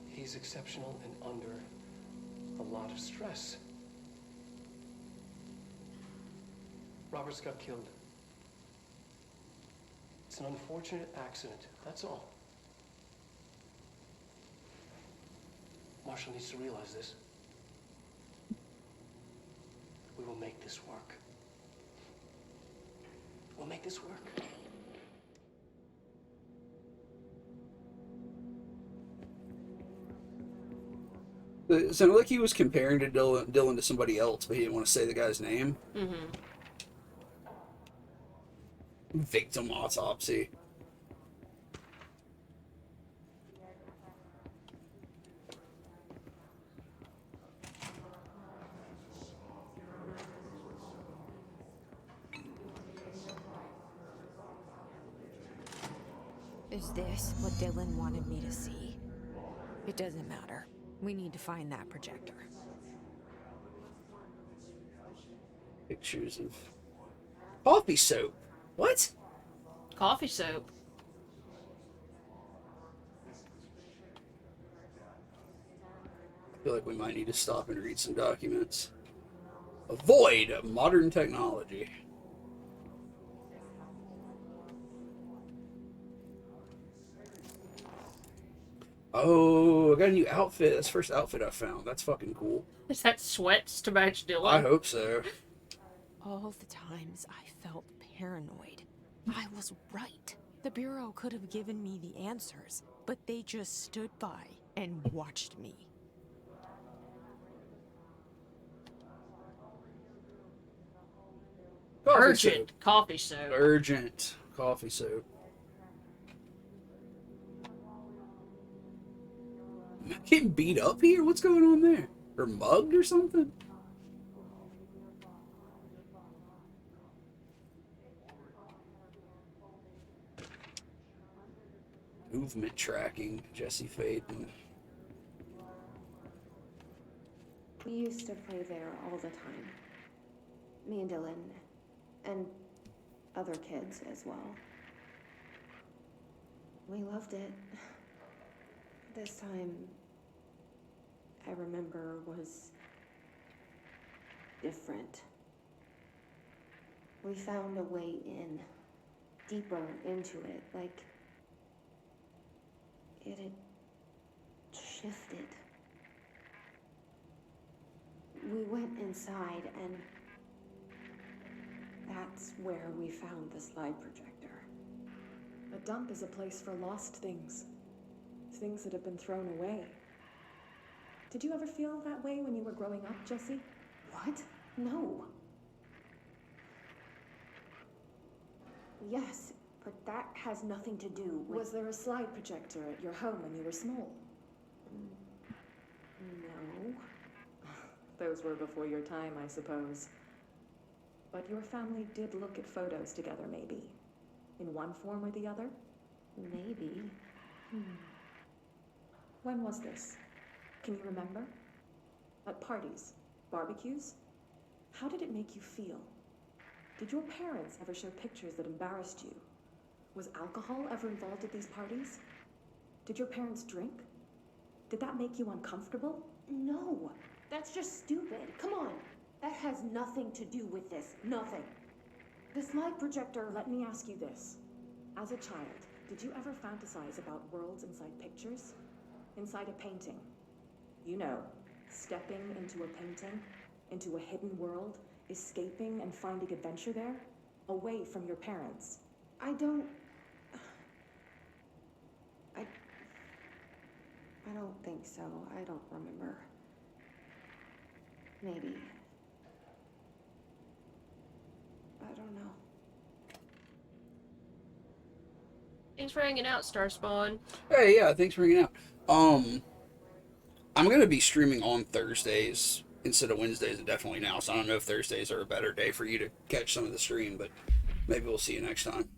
He's exceptional and under a lot of stress. Robert's got killed. It's an unfortunate accident, that's all. Marshall needs to realize this. We will make this work. We'll make this work. It sounded like he was comparing to Dylan to somebody else, but he didn't want to say the guy's name. Mm-hmm. Victim autopsy. Is this what Dylan wanted me to see? It doesn't matter. We need to find that projector. Pictures of coffee soap. What? Coffee soap. I feel like we might need to stop and read some documents. Avoid modern technology. Oh, I got a new outfit. That's the first outfit I found. That's fucking cool. Is that sweats to match Dylan? I hope so. All the times I felt paranoid, I was right. The Bureau could have given me the answers, but they just stood by and watched me. Urgent coffee soap. Urgent coffee soap. Am I getting beat up here? What's going on there? Or mugged or something? Movement tracking, Jesse Faden. We used to play there all the time. Me and Dylan, and other kids as well. We loved it. This time, I remember, was different. We found a way in, deeper into it, like it had shifted. We went inside, and that's where we found the slide projector. A dump is a place for lost things. Things that have been thrown away. Did you ever feel that way when you were growing up, Jesse? What? No. Yes, but that has nothing to do with... Was there a slide projector at your home when you were small? No. Those were before your time, I suppose. But your family did look at photos together, maybe. In one form or the other? Maybe. When was this? Can you remember? At parties? Barbecues? How did it make you feel? Did your parents ever show pictures that embarrassed you? Was alcohol ever involved at these parties? Did your parents drink? Did that make you uncomfortable? No, that's just stupid. Come on. That has nothing to do with this. Nothing. The slide projector, let me ask you this. As a child, did you ever fantasize about worlds inside pictures? Inside a painting? You know, stepping into a painting, into a hidden world, escaping and finding adventure there, away from your parents. I don't think so. I don't remember. Maybe. I don't know. Thanks for hanging out, Starspawn. Hey, yeah, thanks for hanging out. I'm gonna be streaming on Thursdays instead of Wednesdays indefinitely now, so I don't know if Thursdays are a better day for you to catch some of the stream, but maybe we'll see you next time.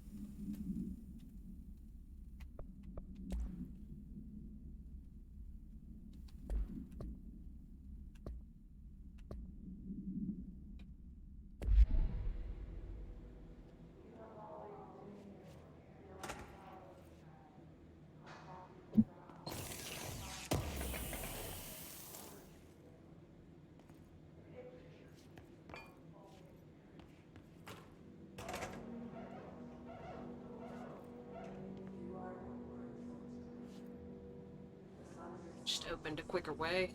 Just opened a quicker way.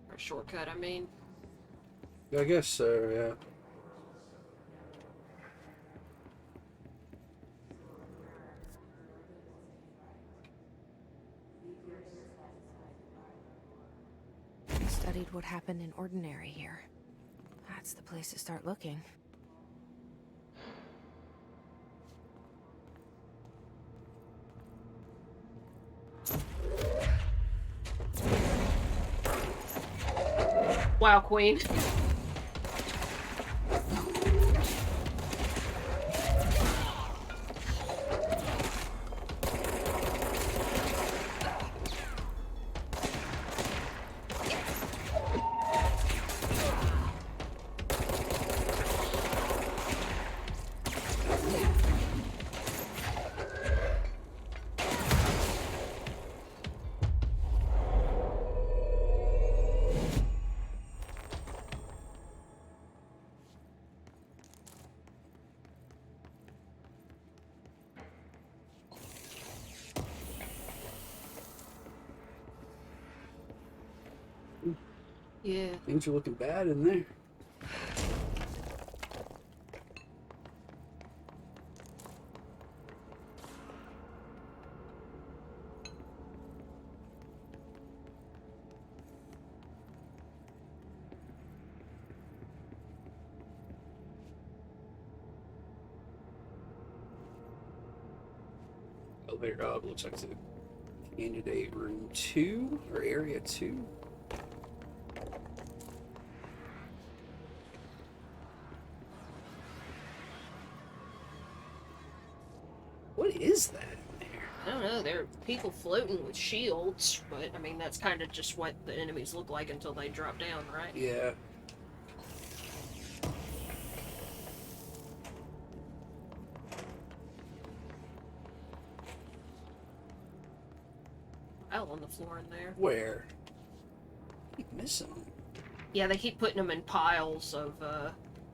Or a shortcut, I mean. I guess so, yeah. Studied what happened in Ordinary here. That's the place to start looking. Wow, Queen. Yeah. Things are looking bad in there. Elevator up, looks like it's a candidate room 2 or area 2. What is that in there? I don't know, there are people floating with shields, but I mean, that's kind of just what the enemies look like until they drop down, right? Yeah. File on the floor in there. Where? I keep missing them. Yeah, they keep putting them in piles of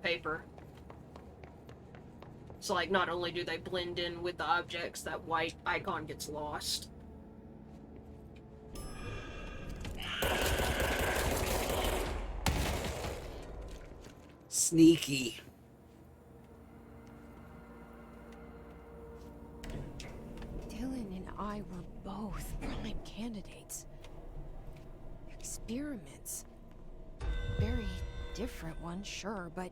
paper. So, like, not only do they blend in with the objects, that white icon gets lost. Sneaky. Dylan and I were both prime candidates. Experiments. Very different ones, sure, but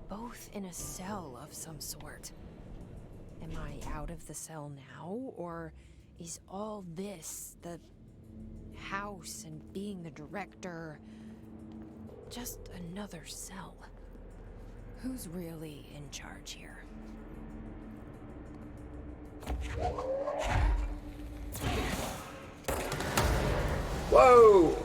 both in a cell of some sort. Am I out of the cell now, or is all this, the house and being the director, just another cell? Who's really in charge here? Whoa!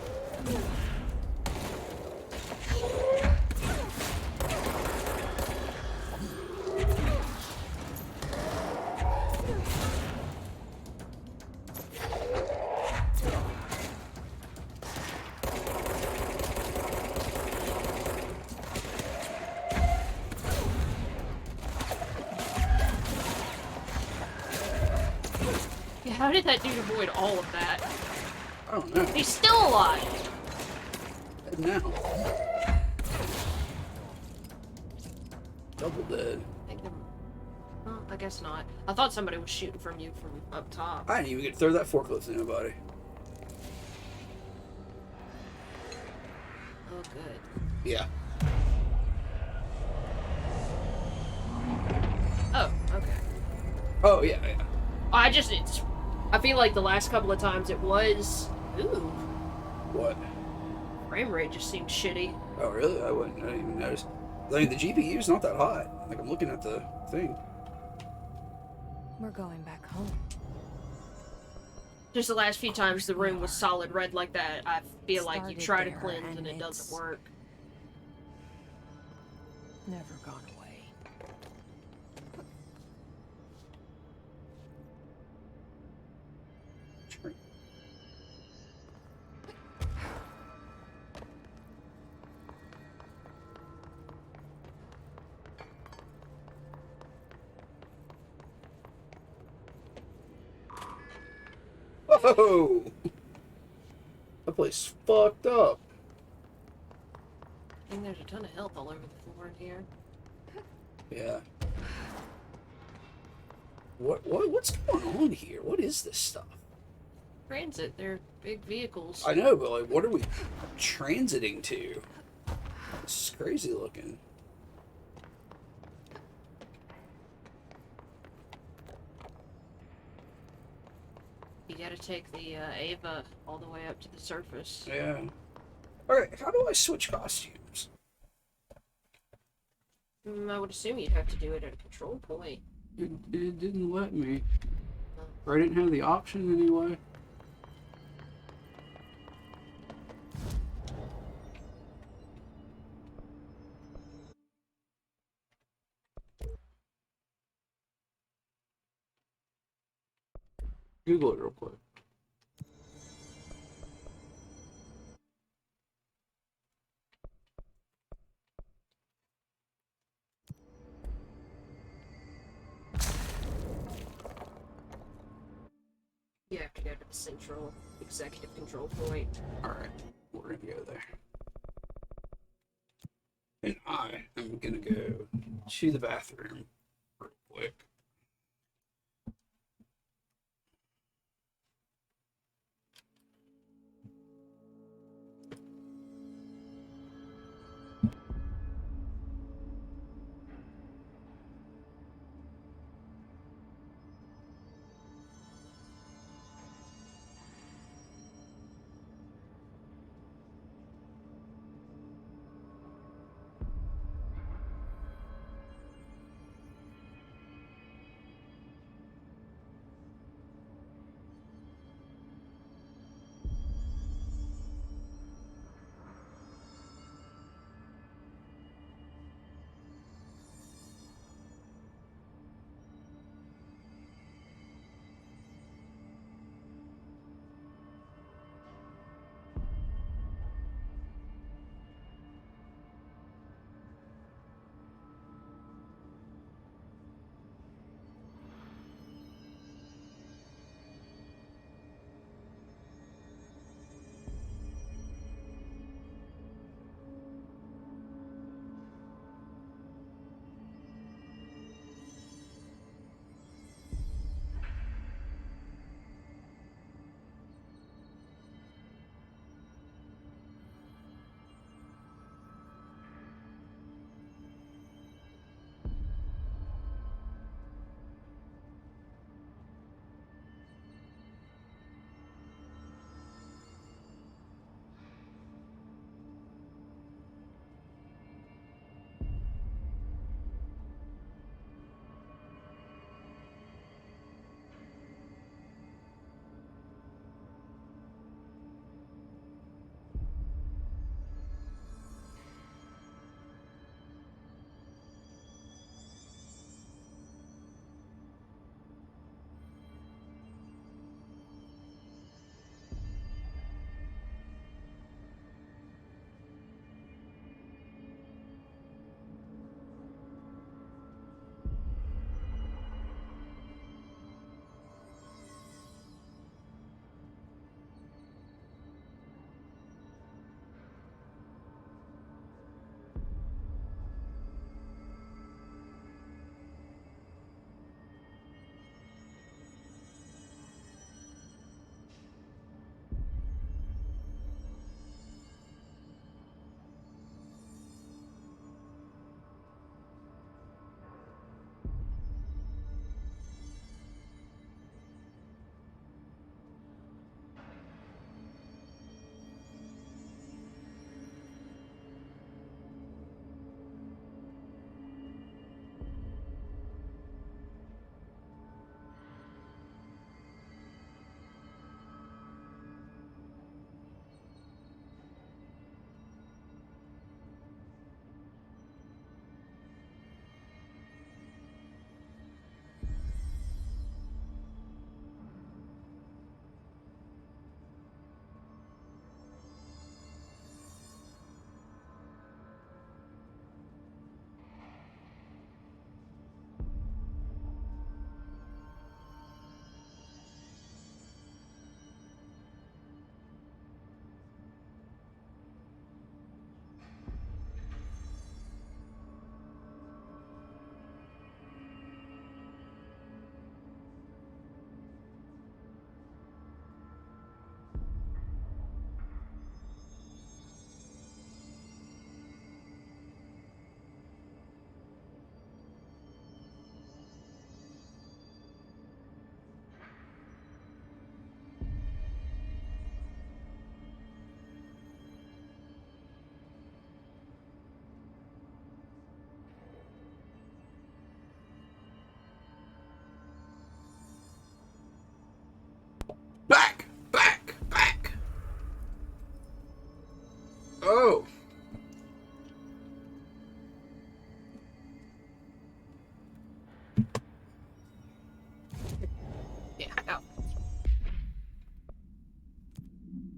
Yeah, how did that dude avoid all of that? I don't know. He's still alive! Dead now. Double dead. Well, I guess not. I thought somebody was shooting from you from up top. I didn't even get to throw that forklift at anybody. Oh, good. Yeah. Oh, okay. Oh, yeah, yeah. I feel like the last couple of times it was... Ooh. What? Frame rate just seemed shitty. Oh, really? I didn't even notice. I mean, the GPU's not that hot. Like, I'm looking at the thing. We're going back home. Just the last few times the room was solid red like that, I feel like you Started try to there, cleanse and it and doesn't work. Never gone away. Whoa! That place fucked up. I think there's a ton of health all over the floor in here. Yeah. What's going on here? What is this stuff? Transit, they're big vehicles. I know, but like, what are we transiting to? This is crazy looking. You gotta take the Ava all the way up to the surface. Yeah. Alright, how do I switch costumes? I would assume you'd have to do it at a control point. It didn't let me. Or I didn't have the option anyway. Google it real quick. You have to go to the central executive control point. Alright, we're gonna go there. And I am gonna go to the bathroom real quick.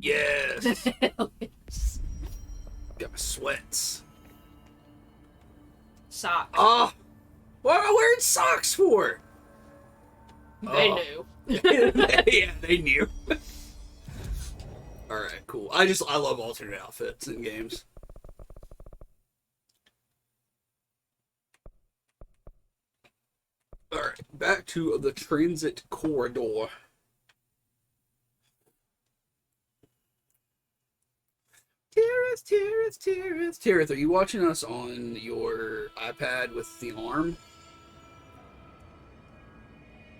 Yes. Hell yes. Got my sweats. Socks. Oh, what am I wearing socks for? They Oh. knew. Yeah, they knew. All right, cool. I love alternate outfits in games. All right, back to the transit corridor. Tirith, are you watching us on your iPad with the arm?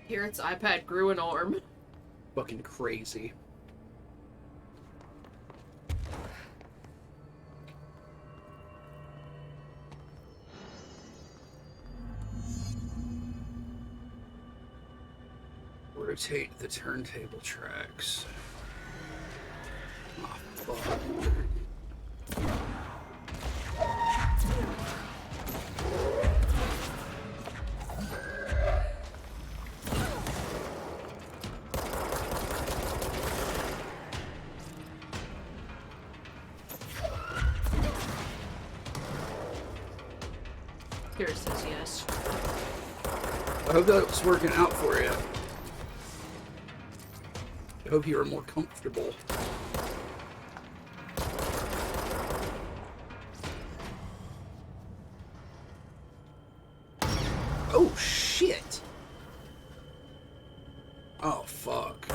Here its iPad grew an arm. Fucking crazy. Rotate the turntable tracks. Oh, fuck. Here it says yes. I hope that was working out for you. I hope you were more comfortable. Oh, shit. Oh, fuck.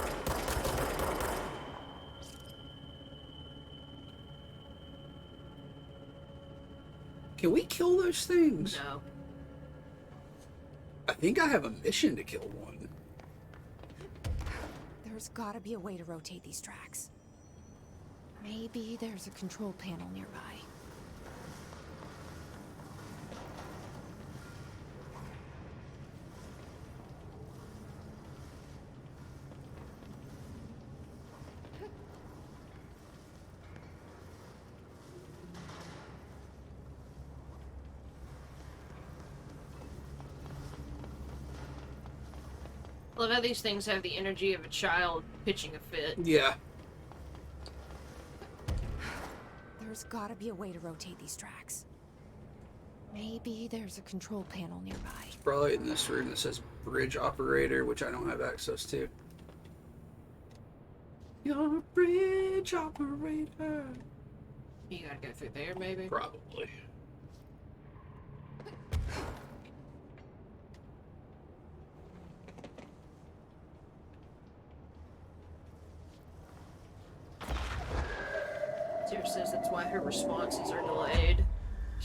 Can we kill those things? No. I think I have a mission to kill one. There's gotta be a way to rotate these tracks. Maybe there's a control panel nearby. I love how these things have the energy of a child pitching a fit. Yeah. There's gotta be a way to rotate these tracks. Maybe there's a control panel nearby. It's probably in this room that says bridge operator, which I don't have access to. You're a bridge operator. You gotta go through there, maybe? Probably. Sarah says that's why her responses are delayed.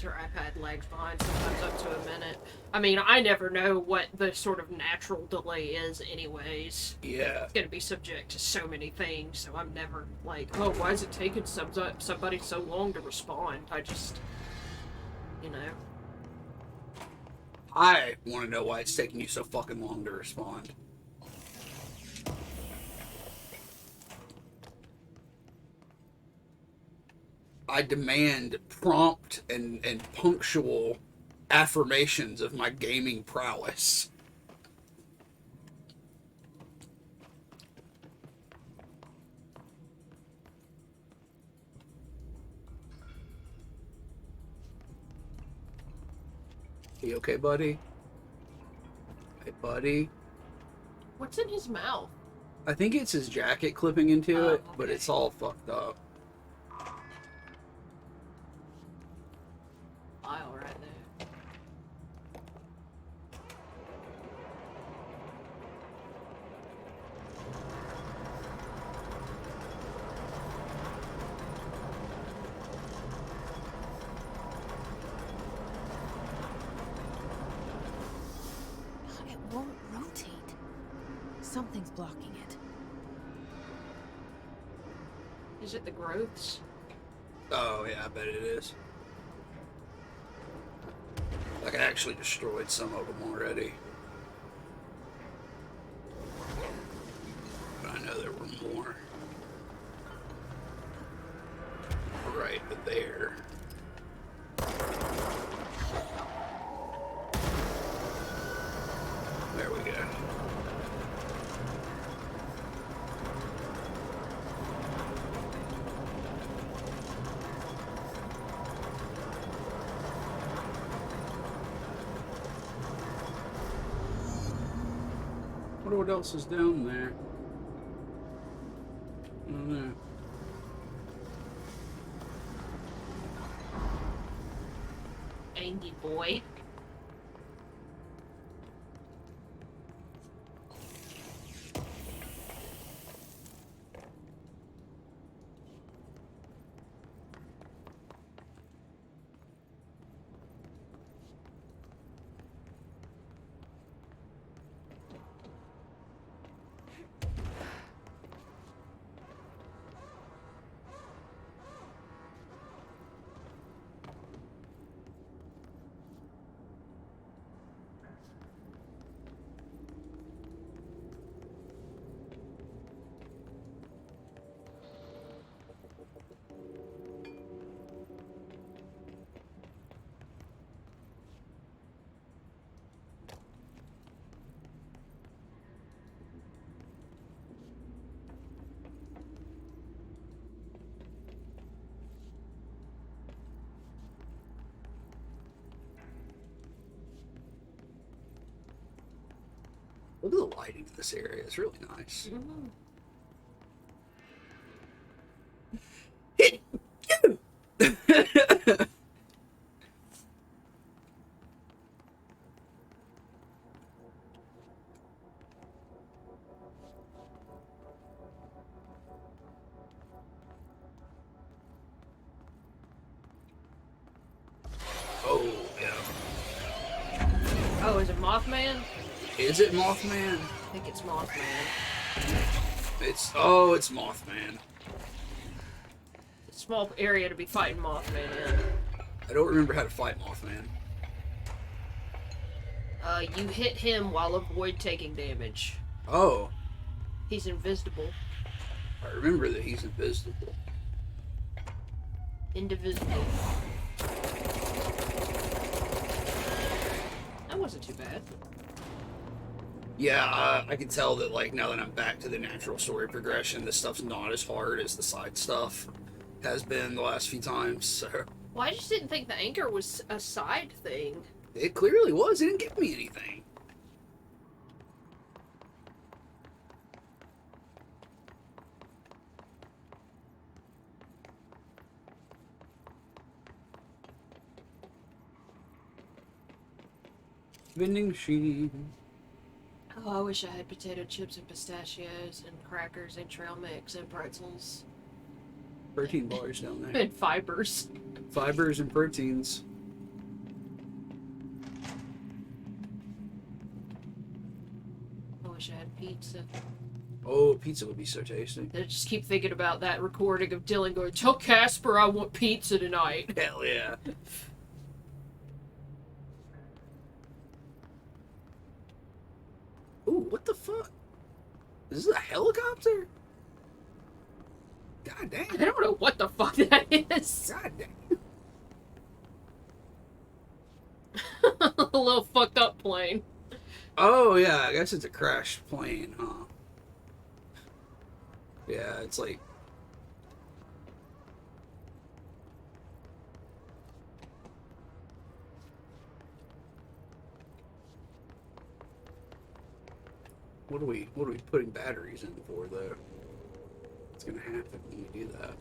Her iPad lags behind sometimes up to a minute. I mean, I never know what the sort of natural delay is anyways. Yeah. It's gonna be subject to so many things, so I'm never like, oh, why is it taking somebody so long to respond? I just, you know. I want to know why it's taking you so fucking long to respond. I demand prompt and punctual affirmations of my gaming prowess. You okay, buddy? Hey, buddy? What's in his mouth? I think it's his jacket clipping into it, but okay. it's all fucked up. File right there. It won't rotate. Something's blocking it. Is it the growths? Oh, yeah, I bet it is. Like, I actually destroyed some of them already. But I know there were more. Right there. There we go. what else is down there. I don't know. Andy boy. Look at the lighting in this area. It's really nice. Oh, yeah. Oh, is it Mothman? Is it Mothman? I think it's Mothman. It's Mothman. It's a small area to be fighting Mothman in. I don't remember how to fight Mothman. You hit him while avoid taking damage. Oh. He's invisible. I remember that he's invisible. Indivisible. That wasn't too bad. Yeah, I can tell that, like, now that I'm back to the natural story progression, this stuff's not as hard as the side stuff has been the last few times, so... Well, I just didn't think the anchor was a side thing. It clearly was. It didn't give me anything. Vending machine. Oh, I wish I had potato chips and pistachios and crackers and trail mix and pretzels. Protein bars down there. And fibers. Fibers and proteins. I wish I had pizza. Oh, pizza would be so tasty. I just keep thinking about that recording of Dylan going, "Tell Casper I want pizza tonight." Hell yeah. Ooh, what the fuck? Is this a helicopter? God damn. I don't know what the fuck that is. God damn. A little fucked up plane. Oh, yeah, I guess it's a crashed plane, huh? Yeah, it's like... What are we putting batteries in for, though? What's gonna happen when we do that?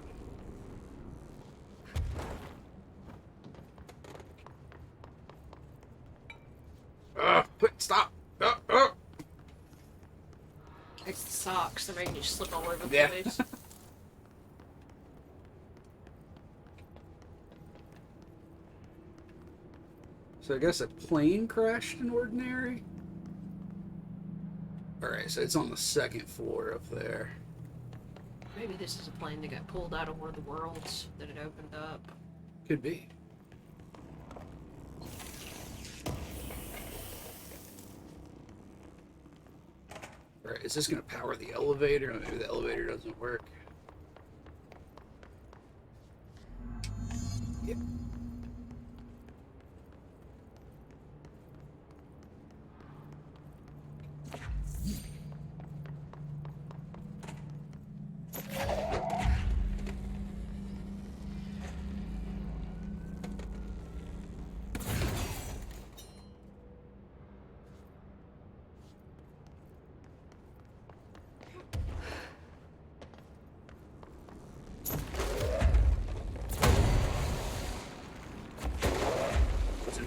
Stop! It's the socks. They're making you slip all over the Yeah. place. So I guess a plane crashed in Ordinary? Alright, so it's on the second floor up there. Maybe this is a plane that got pulled out of one of the worlds that it opened up. Could be. Alright, is this going to power the elevator? Or maybe the elevator doesn't work. Yep.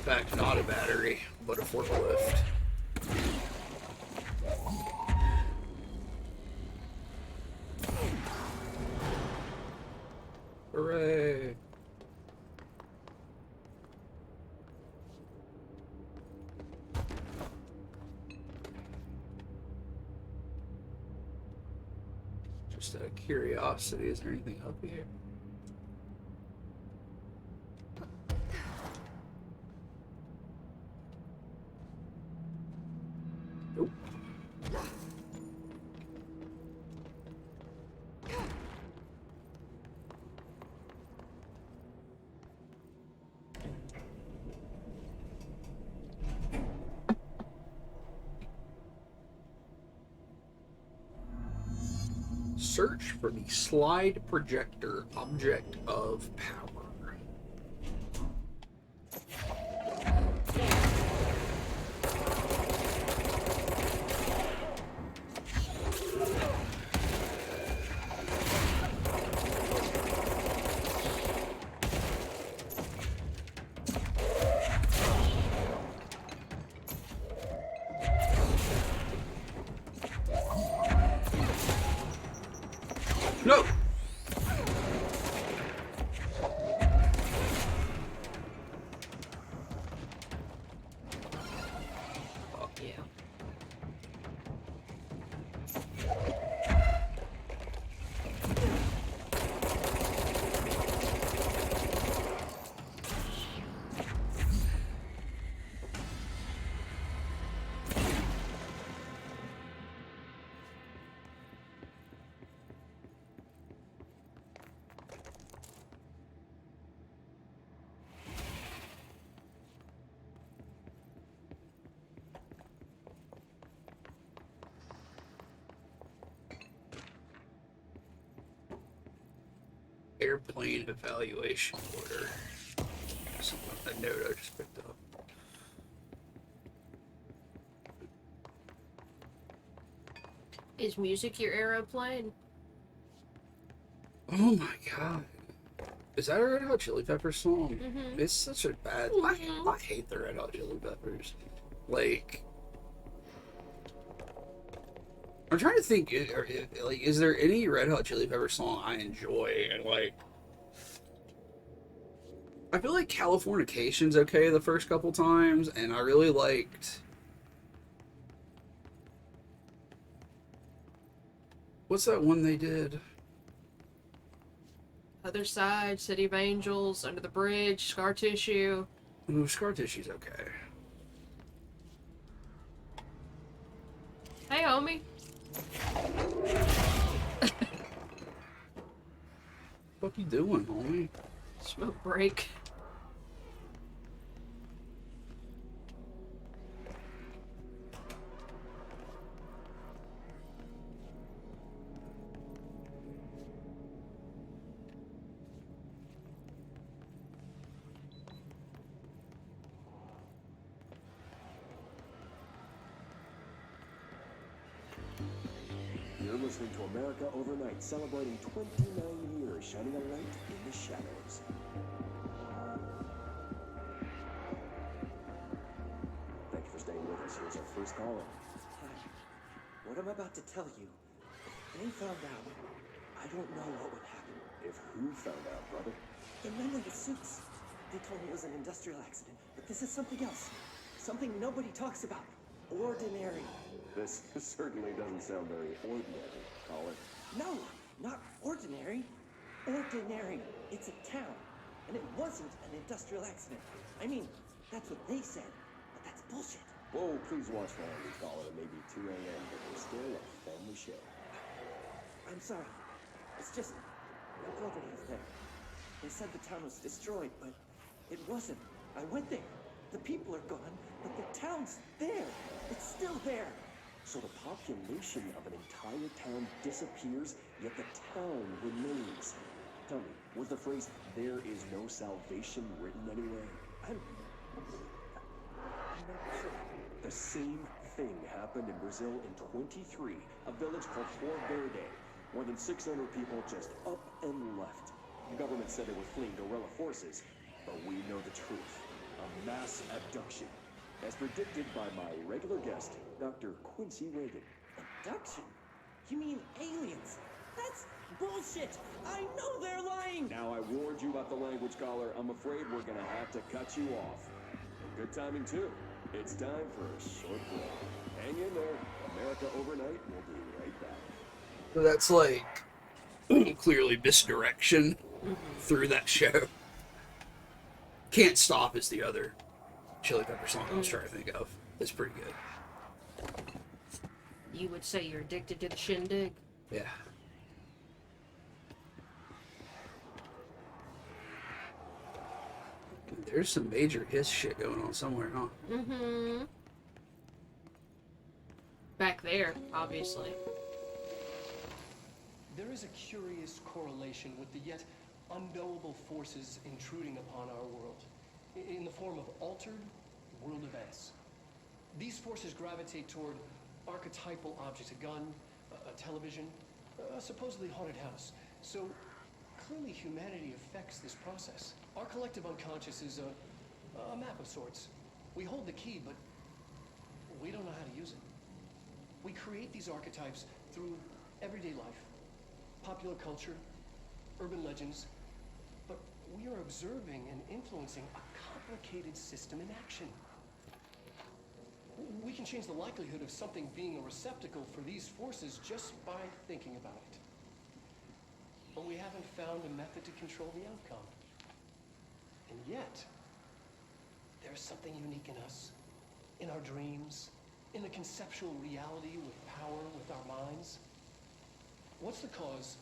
fact not a battery, but a forklift. Hooray! Just out of curiosity, is there anything up here? Nope. Search for the slide projector object of power. No! Oh, yeah. Airplane evaluation order. A note I just picked up. Is music your aeroplane? Oh my god. Is that a Red Hot Chili Peppers song? Mhm. It's such a bad... I hate the Red Hot Chili Peppers. Like... I'm trying to think, like, is there any Red Hot Chili Peppers song I enjoy? And, like... I feel like Californication's okay the first couple times, and I really liked... What's that one they did? Other Side, City of Angels, Under the Bridge, Scar Tissue. Ooh, Scar Tissue's okay. Hey, homie. What you doing, homie? Smoke break. You're listening to America Overnight, celebrating 29 years, shining a light in the shadows. Thank you for staying with us. Here's our first caller. Hi. What I'm about to tell you, if they found out, I don't know what would happen. If who found out, brother? The men in the suits. They told me it was an industrial accident, but this is something else. Something nobody talks about. Ordinary. This certainly doesn't sound very ordinary, caller. No, not ordinary. Ordinary. It's a town. And it wasn't an industrial accident. I mean, that's what they said, but that's bullshit. Whoa, please watch for language, caller. It may be 2 a.m., but we're still a family show. I'm sorry. It's just, my brother lives there. They said the town was destroyed, but it wasn't. I went there. The people are gone, but the town's there. It's still there. So the population of an entire town disappears, yet the town remains. Tell me, was the phrase, "there is no salvation," written anywhere? I'm not sure. The same thing happened in Brazil in 23, a village called Flor Verde. More than 600 people just up and left. The government said they were fleeing guerrilla forces, but we know the truth. A mass abduction, as predicted by my regular guest, Dr. Quincy Reagan. Abduction? You mean aliens? That's bullshit! I know they're lying! Now I warned you about the language caller. I'm afraid we're gonna have to cut you off. And good timing too. It's time for a short break. Hang in there. America Overnight will be right back. So that's like clearly misdirection through that show. Can't Stop is the other Chili Pepper song I was trying to think of. It's pretty good. You would say you're addicted to the shindig? Yeah. There's some major Hiss shit going on somewhere, huh? Mm-hmm. Back there, obviously. There is a curious correlation with the yet unknowable forces intruding upon our world, in the form of altered world events. These forces gravitate toward archetypal objects, a gun, a television, a supposedly haunted house. So clearly humanity affects this process. Our collective unconscious is a map of sorts. We hold the key, but we don't know how to use it. We create these archetypes through everyday life, popular culture, urban legends, but we are observing and influencing a complicated system in action. We can change the likelihood of something being a receptacle for these forces just by thinking about it. But we haven't found a method to control the outcome. And yet, there's something unique in us, in our dreams, in the conceptual reality with power with our minds. What's the cause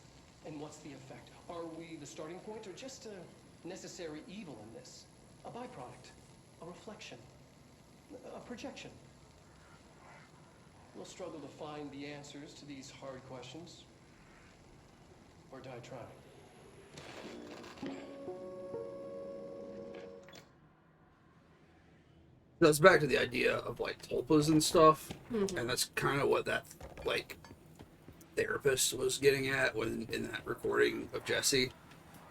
and what's the effect? Are we the starting point or just a necessary evil in this? A byproduct, a reflection, a projection? We'll struggle to find the answers to these hard questions, or die trying. That's back to the idea of like tulpas and stuff, and that's kind of what that like therapist was getting at when in that recording of Jesse,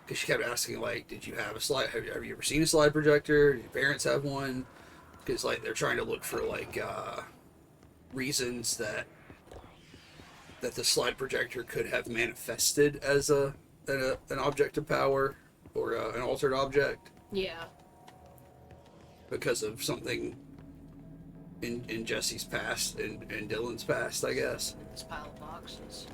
because she kept asking like, "Did you have a slide? Have you ever seen a slide projector? Did your parents have one?" Because like they're trying to look for like reasons that the slide projector could have manifested as an object of power or an altered object. Yeah. Because of something in Jesse's past and Dylan's past, I guess. This pile of boxes.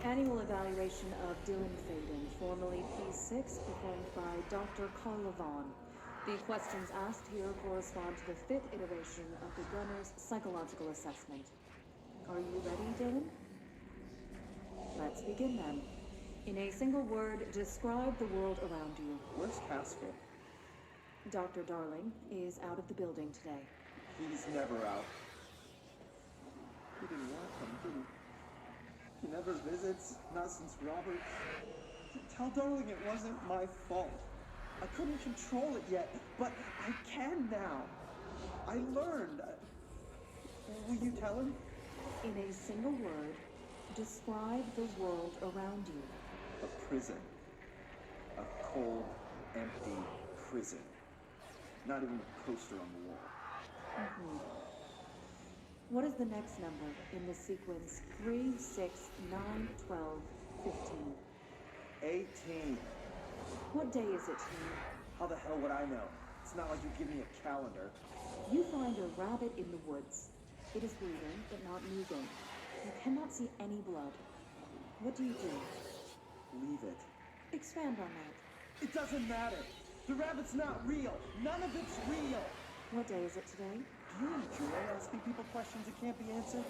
Annual evaluation of Dylan Faden, formerly P6, performed by Dr. Carla Vaughn. The questions asked here correspond to the 5th iteration of the Gunner's psychological assessment. Are you ready, Dylan? Let's begin then. In a single word, describe the world around you. Where's Haskell? Dr. Darling is out of the building today. He's never out. He didn't want him, did he? He never visits, not since Robert. Tell Darling it wasn't my fault. I couldn't control it yet, but I can now. I learned. Will you tell him? In a single word, describe the world around you. A prison. A cold, empty prison. Not even a poster on the wall. What is the next number in the sequence 3, 6, 9, 12, 15? 18. What day is it, Teen? How the hell would I know? It's not like you give me a calendar. You find a rabbit in the woods. It is breathing, but not moving. You cannot see any blood. What do you do? Leave it. Expand on that. It doesn't matter. The rabbit's not real. None of it's real. What day is it today? Do you enjoy asking people questions that can't be answered?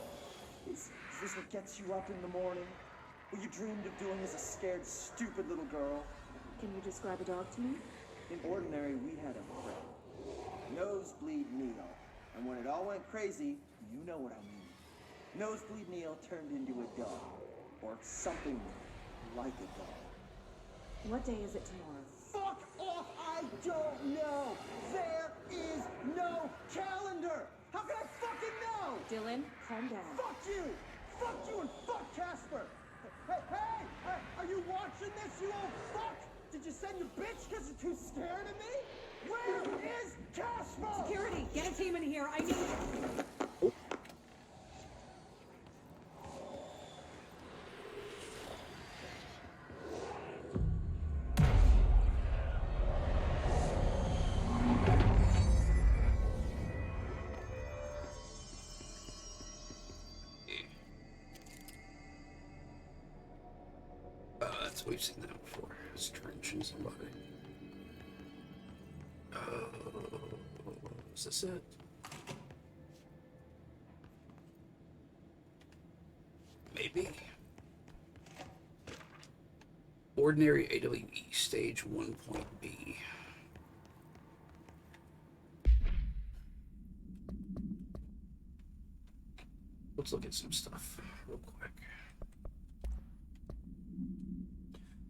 Is this what gets you up in the morning? What you dreamed of doing as a scared, stupid little girl? Can you describe a dog to me? In ordinary, we had a friend. Nosebleed Neil. And when it all went crazy, you know what I mean. Nosebleed Neil turned into a dog. Or something like it, though. What day is it tomorrow? Fuck off! I don't know! There is no calendar! How can I fucking know? Dylan, calm down. Fuck you! Fuck you and fuck Casper! Hey! Are you watching this, you old fuck? Did you send your bitch because you're too scared of me? Where is Casper? Security, get a team in here. I need... We've seen that before. It's trenching somebody. Is this it? Maybe. Ordinary AWE stage 1.B. Let's look at some stuff real quick.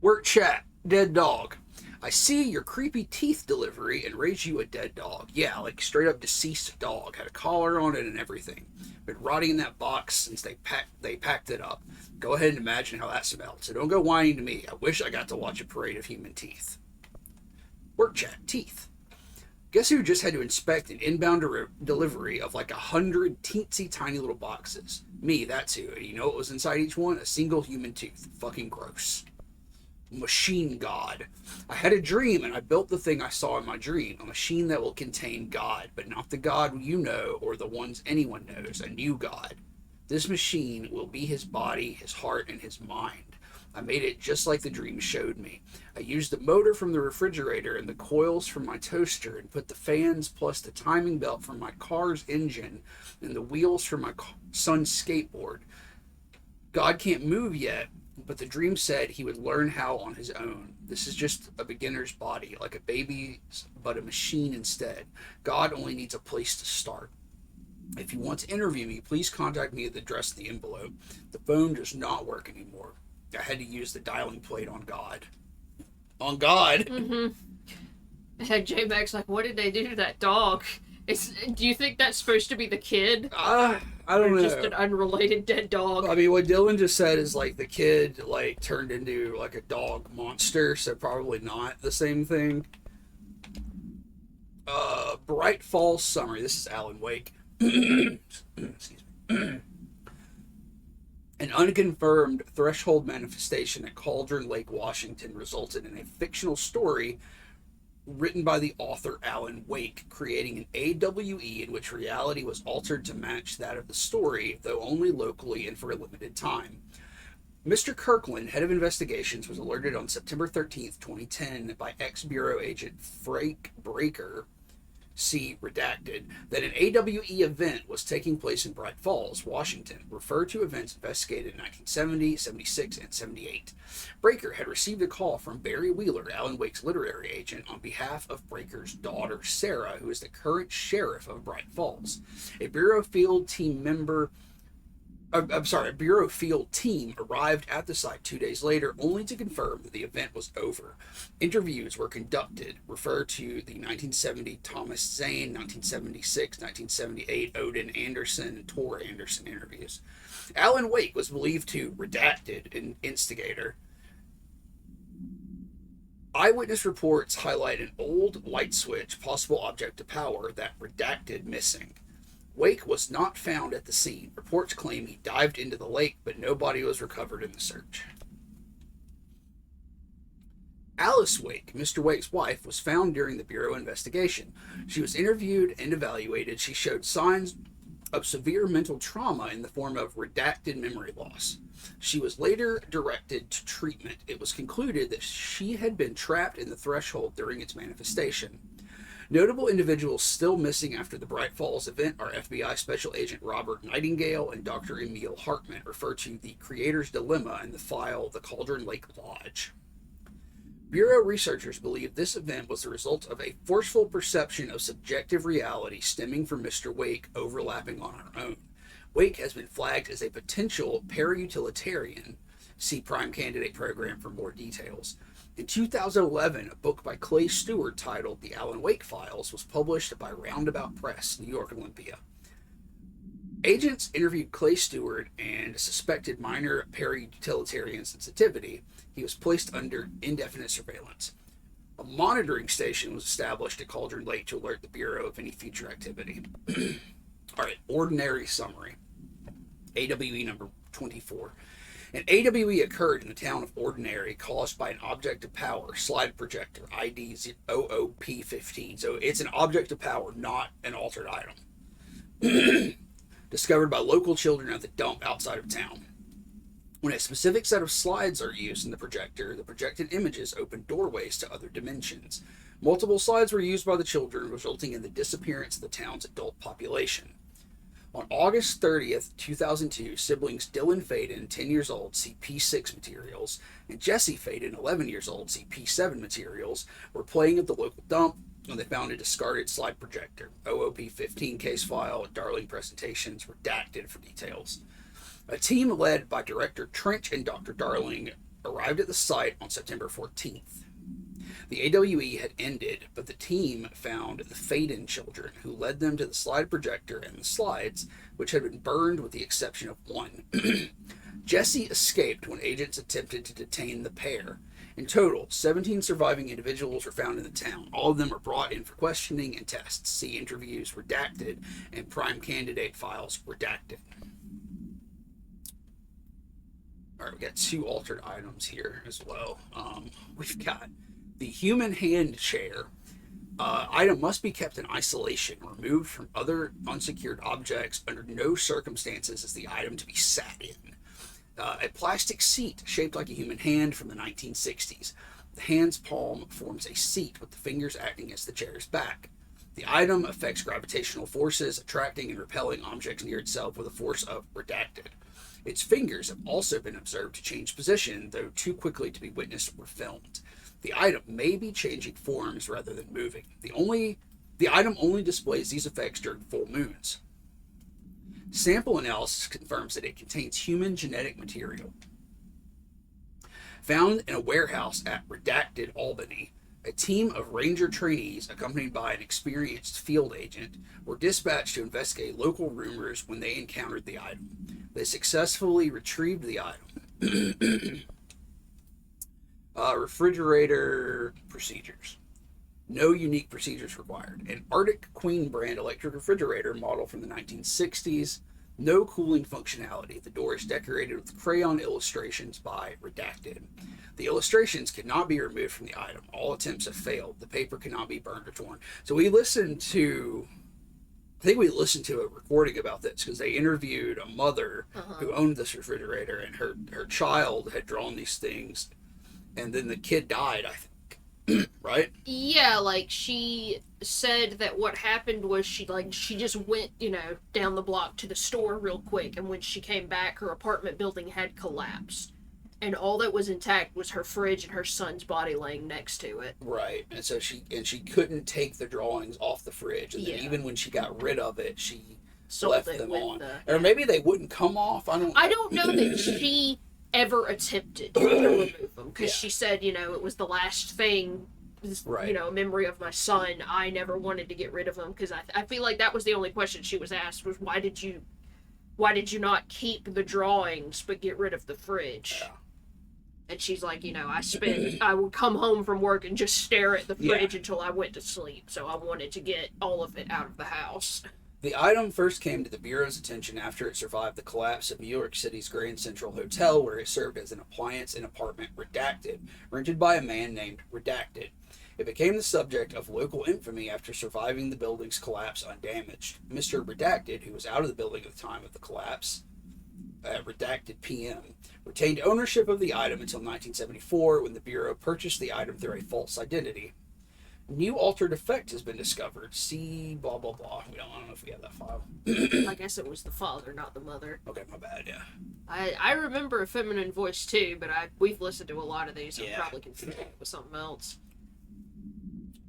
Work chat, dead dog. I see your creepy teeth delivery and raised you a dead dog. Yeah, like straight up deceased dog. Had a collar on it and everything. Been rotting in that box since they packed it up. Go ahead and imagine how that smelled. So don't go whining to me. I wish I got to watch a parade of human teeth. Work chat, teeth. Guess who just had to inspect an inbound delivery of like 100 teensy tiny little boxes? Me, that's who. And you know what was inside each one? A single human tooth. Fucking gross. Machine God. I had a dream and I built the thing I saw in my dream. A machine that will contain God, but not the God you know or the ones anyone knows. A new God. This machine will be his body, his heart, and his mind. I made it just like the dream showed me. I used the motor from the refrigerator and the coils from my toaster and put the fans plus the timing belt from my car's engine and the wheels from my son's skateboard. God can't move yet, but the dream said he would learn how on his own. This is just a beginner's body, like a baby's, but a machine instead. God only needs a place to start. If you want to interview me, please contact me at the address of the envelope. The phone does not work anymore. I had to use the dialing plate on God. On God? Mm-hmm. Had J-Max like, what did they do to that dog? Do you think that's supposed to be the kid? I don't know. Just an unrelated dead dog. I mean, what Dylan just said is like the kid like turned into like a dog monster, so probably not the same thing. Bright Falls summary. This is Alan Wake. Excuse me. An unconfirmed threshold manifestation at Cauldron Lake, Washington resulted in a fictional story written by the author Alan Wake, creating an AWE in which reality was altered to match that of the story, though only locally and for a limited time. Mr. Kirkland, head of investigations, was alerted on September 13th, 2010 by ex-Bureau agent Frank Breaker, see redacted, that an AWE event was taking place in Bright Falls, Washington, referred to events investigated in 1970, 76, and 78. Breaker had received a call from Barry Wheeler, Alan Wake's literary agent, on behalf of Breaker's daughter, Sarah, who is the current sheriff of Bright Falls. A Bureau field team arrived at the site 2 days later, only to confirm that the event was over. Interviews were conducted, refer to the 1970 Thomas Zane, 1976, 1978 Odin Anderson, and Tor Anderson interviews. Alan Wake was believed to, redacted, an instigator. Eyewitness reports highlight an old light switch, possible object of power, that redacted missing. Wake was not found at the scene. Reports claim he dived into the lake, but no body was recovered in the search. Alice Wake, Mr. Wake's wife, was found during the Bureau investigation. She was interviewed and evaluated. She showed signs of severe mental trauma in the form of redacted memory loss. She was later directed to treatment. It was concluded that she had been trapped in the threshold during its manifestation. Notable individuals still missing after the Bright Falls event are FBI Special Agent Robert Nightingale and Dr. Emil Hartman, referred to the Creator's Dilemma in the file The Cauldron Lake Lodge. Bureau researchers believe this event was the result of a forceful perception of subjective reality stemming from Mr. Wake overlapping on our own. Wake has been flagged as a potential para-utilitarian See Prime Candidate Program for more details. In 2011, a book by Clay Stewart titled The Alan Wake Files was published by Roundabout Press, New York, Olympia. Agents interviewed Clay Stewart and suspected minor peri-utilitarian sensitivity. He was placed under indefinite surveillance. A monitoring station was established at Cauldron Lake to alert the Bureau of any future activity. All right, ordinary summary. AWE number 24. An AWE occurred in the town of Ordinary caused by an object of power, slide projector, ID OOP15. So it's an object of power, not an altered item. Discovered by local children at the dump outside of town. When a specific set of slides are used in the projector, the projected images open doorways to other dimensions. Multiple slides were used by the children, resulting in the disappearance of the town's adult population. On August 30th, 2002, siblings Dylan Faden, 10 years old, see P6 materials, and Jesse Faden, 11 years old, see P7 materials, were playing at the local dump when they found a discarded slide projector. OOP15 case file, Darling Presentations, redacted for details. A team led by Director Trench and Dr. Darling arrived at the site on September 14th. The AWE had ended, but the team found the Faden children, who led them to the slide projector and the slides, which had been burned with the exception of one. Jesse escaped when agents attempted to detain the pair. In total, 17 surviving individuals were found in the town. All of them were brought in for questioning and tests. See interviews redacted and prime candidate files redacted. All right, we got two altered items here as well. We've got the human hand chair. Item must be kept in isolation, removed from other unsecured objects. Under no circumstances is the item to be sat in. A plastic seat shaped like a human hand from the 1960s. The hand's palm forms a seat with the fingers acting against the chair's back. The item affects gravitational forces, attracting and repelling objects near itself with a force of redacted. Its fingers have also been observed to change position, though too quickly to be witnessed or filmed. The item may be changing forms rather than moving. The item only displays these effects during full moons. Sample analysis confirms that it contains human genetic material. Found in a warehouse at Redacted, Albany, a team of Ranger trainees, accompanied by an experienced field agent, were dispatched to investigate local rumors when they encountered the item. They successfully retrieved the item. Refrigerator procedures. No unique procedures required. An Arctic Queen brand electric refrigerator model from the 1960s. No cooling functionality. The door is decorated with crayon illustrations by Redacted. The illustrations cannot be removed from the item. All attempts have failed. The paper cannot be burned or torn. So I think we listened to a recording about this because they interviewed a mother who owned this refrigerator, and her child had drawn these things, and then the kid died, I think. Right? Yeah, like she said that what happened was she just went, down the block to the store real quick, and when she came back, her apartment building had collapsed. And all that was intact was her fridge and her son's body laying next to it. Right. And so she couldn't take the drawings off the fridge. And then even when she got rid of it, she left them on. Or maybe they wouldn't come off. I don't know that she ever attempted to remove them, because she said, it was the last thing, a memory of my son. I never wanted to get rid of them, because I feel like that was the only question she was asked, was why did you not keep the drawings but get rid of the fridge? Yeah. And she's like, I would come home from work and just stare at the fridge until I went to sleep, so I wanted to get all of it out of the house. The item first came to the Bureau's attention after it survived the collapse of New York City's Grand Central Hotel, where it served as an appliance and apartment Redacted, rented by a man named Redacted. It became the subject of local infamy after surviving the building's collapse undamaged. Mr. Redacted, who was out of the building at the time of the collapse, Redacted PM, retained ownership of the item until 1974, when the Bureau purchased the item through a false identity. New altered effect has been discovered. See blah blah blah. I don't know if we have that file. I guess it was the father, not the mother. Okay, my bad. Yeah. I remember a feminine voice too, but we've listened to a lot of these. I'm probably confusing it with something else.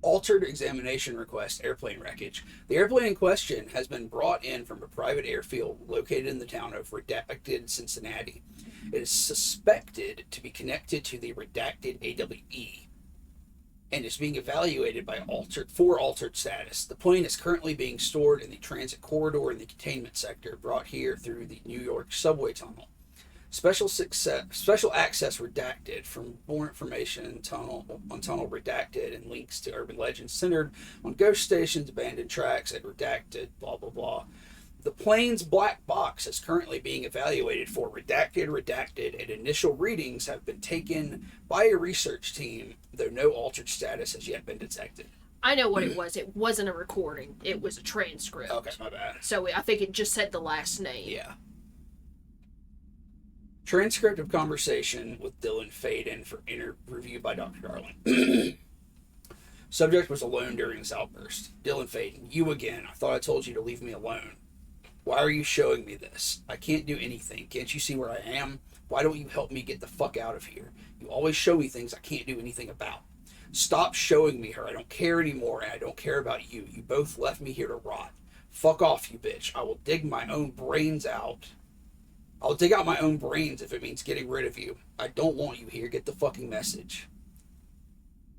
Altered examination request, airplane wreckage. The airplane in question has been brought in from a private airfield located in the town of redacted Cincinnati. It is suspected to be connected to the redacted AWE and is being evaluated by altered status. The plane is currently being stored in the transit corridor in the containment sector, brought here through the New York subway tunnel. Special access redacted from more information tunnel redacted and links to urban legends centered on ghost stations, abandoned tracks, and redacted blah blah blah. The plane's black box is currently being evaluated for redacted, and initial readings have been taken by a research team, though no altered status has yet been detected. I know what it was. It wasn't a recording. It was a transcript. Okay, my bad. So I think it just said the last name. Yeah. Transcript of conversation with Dylan Faden for interview by Dr. Darling. Subject was alone during this outburst. Dylan Faden, you again. I thought I told you to leave me alone. Why are you showing me this? I can't do anything. Can't you see where I am? Why don't you help me get the fuck out of here? You always show me things I can't do anything about. Stop showing me her. I don't care anymore, and I don't care about you. You both left me here to rot. Fuck off, you bitch. I will dig my own brains out. I'll dig out my own brains if it means getting rid of you. I don't want you here. Get the fucking message.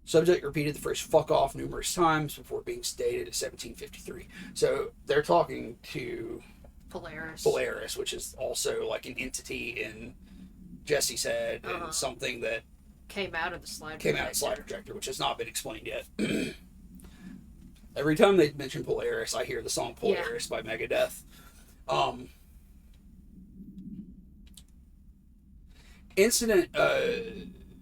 Subject repeated the phrase fuck off numerous times before being stated at 1753. So they're talking to Polaris, which is also like an entity in Jesse's head and something that came out of the slide projector, which has not been explained yet. Every time they mention Polaris, I hear the song Polaris by Megadeth.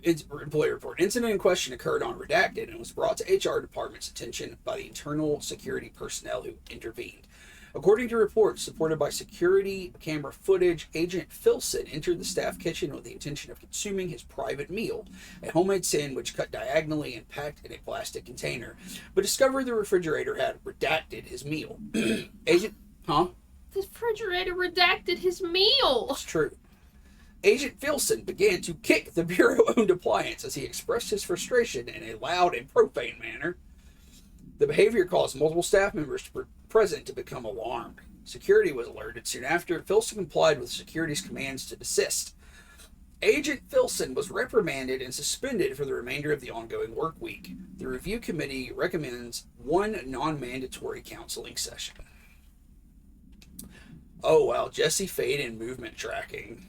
Employee report. Incident in question occurred on Redacted and was brought to HR department's attention by the internal security personnel who intervened. According to reports supported by security camera footage, Agent Filson entered the staff kitchen with the intention of consuming his private meal, a homemade sandwich cut diagonally and packed in a plastic container, but discovered the refrigerator had redacted his meal. The refrigerator redacted his meal! It's true. Agent Filson began to kick the Bureau-owned appliance as he expressed his frustration in a loud and profane manner. The behavior caused multiple staff members present to become alarmed. Security was alerted soon after. Filson complied with security's commands to desist. Agent Filson was reprimanded and suspended for the remainder of the ongoing work week. The review committee recommends one non-mandatory counseling session. Oh wow, Jesse Faden movement tracking.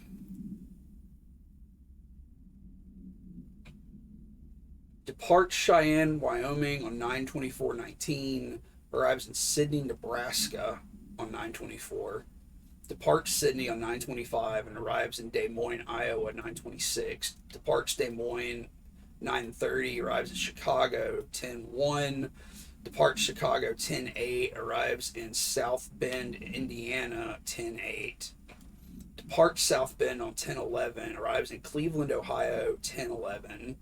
Departs Cheyenne, Wyoming on 9/24/19. Arrives in Sydney, Nebraska on 9/24. Departs Sydney on 9/25 and arrives in Des Moines, Iowa 9/26. Departs Des Moines 9:30. Arrives in Chicago 10/1. Departs Chicago 10/8. Arrives in South Bend, Indiana 10/8. Departs South Bend on 10/11. Arrives in Cleveland, Ohio 10/11.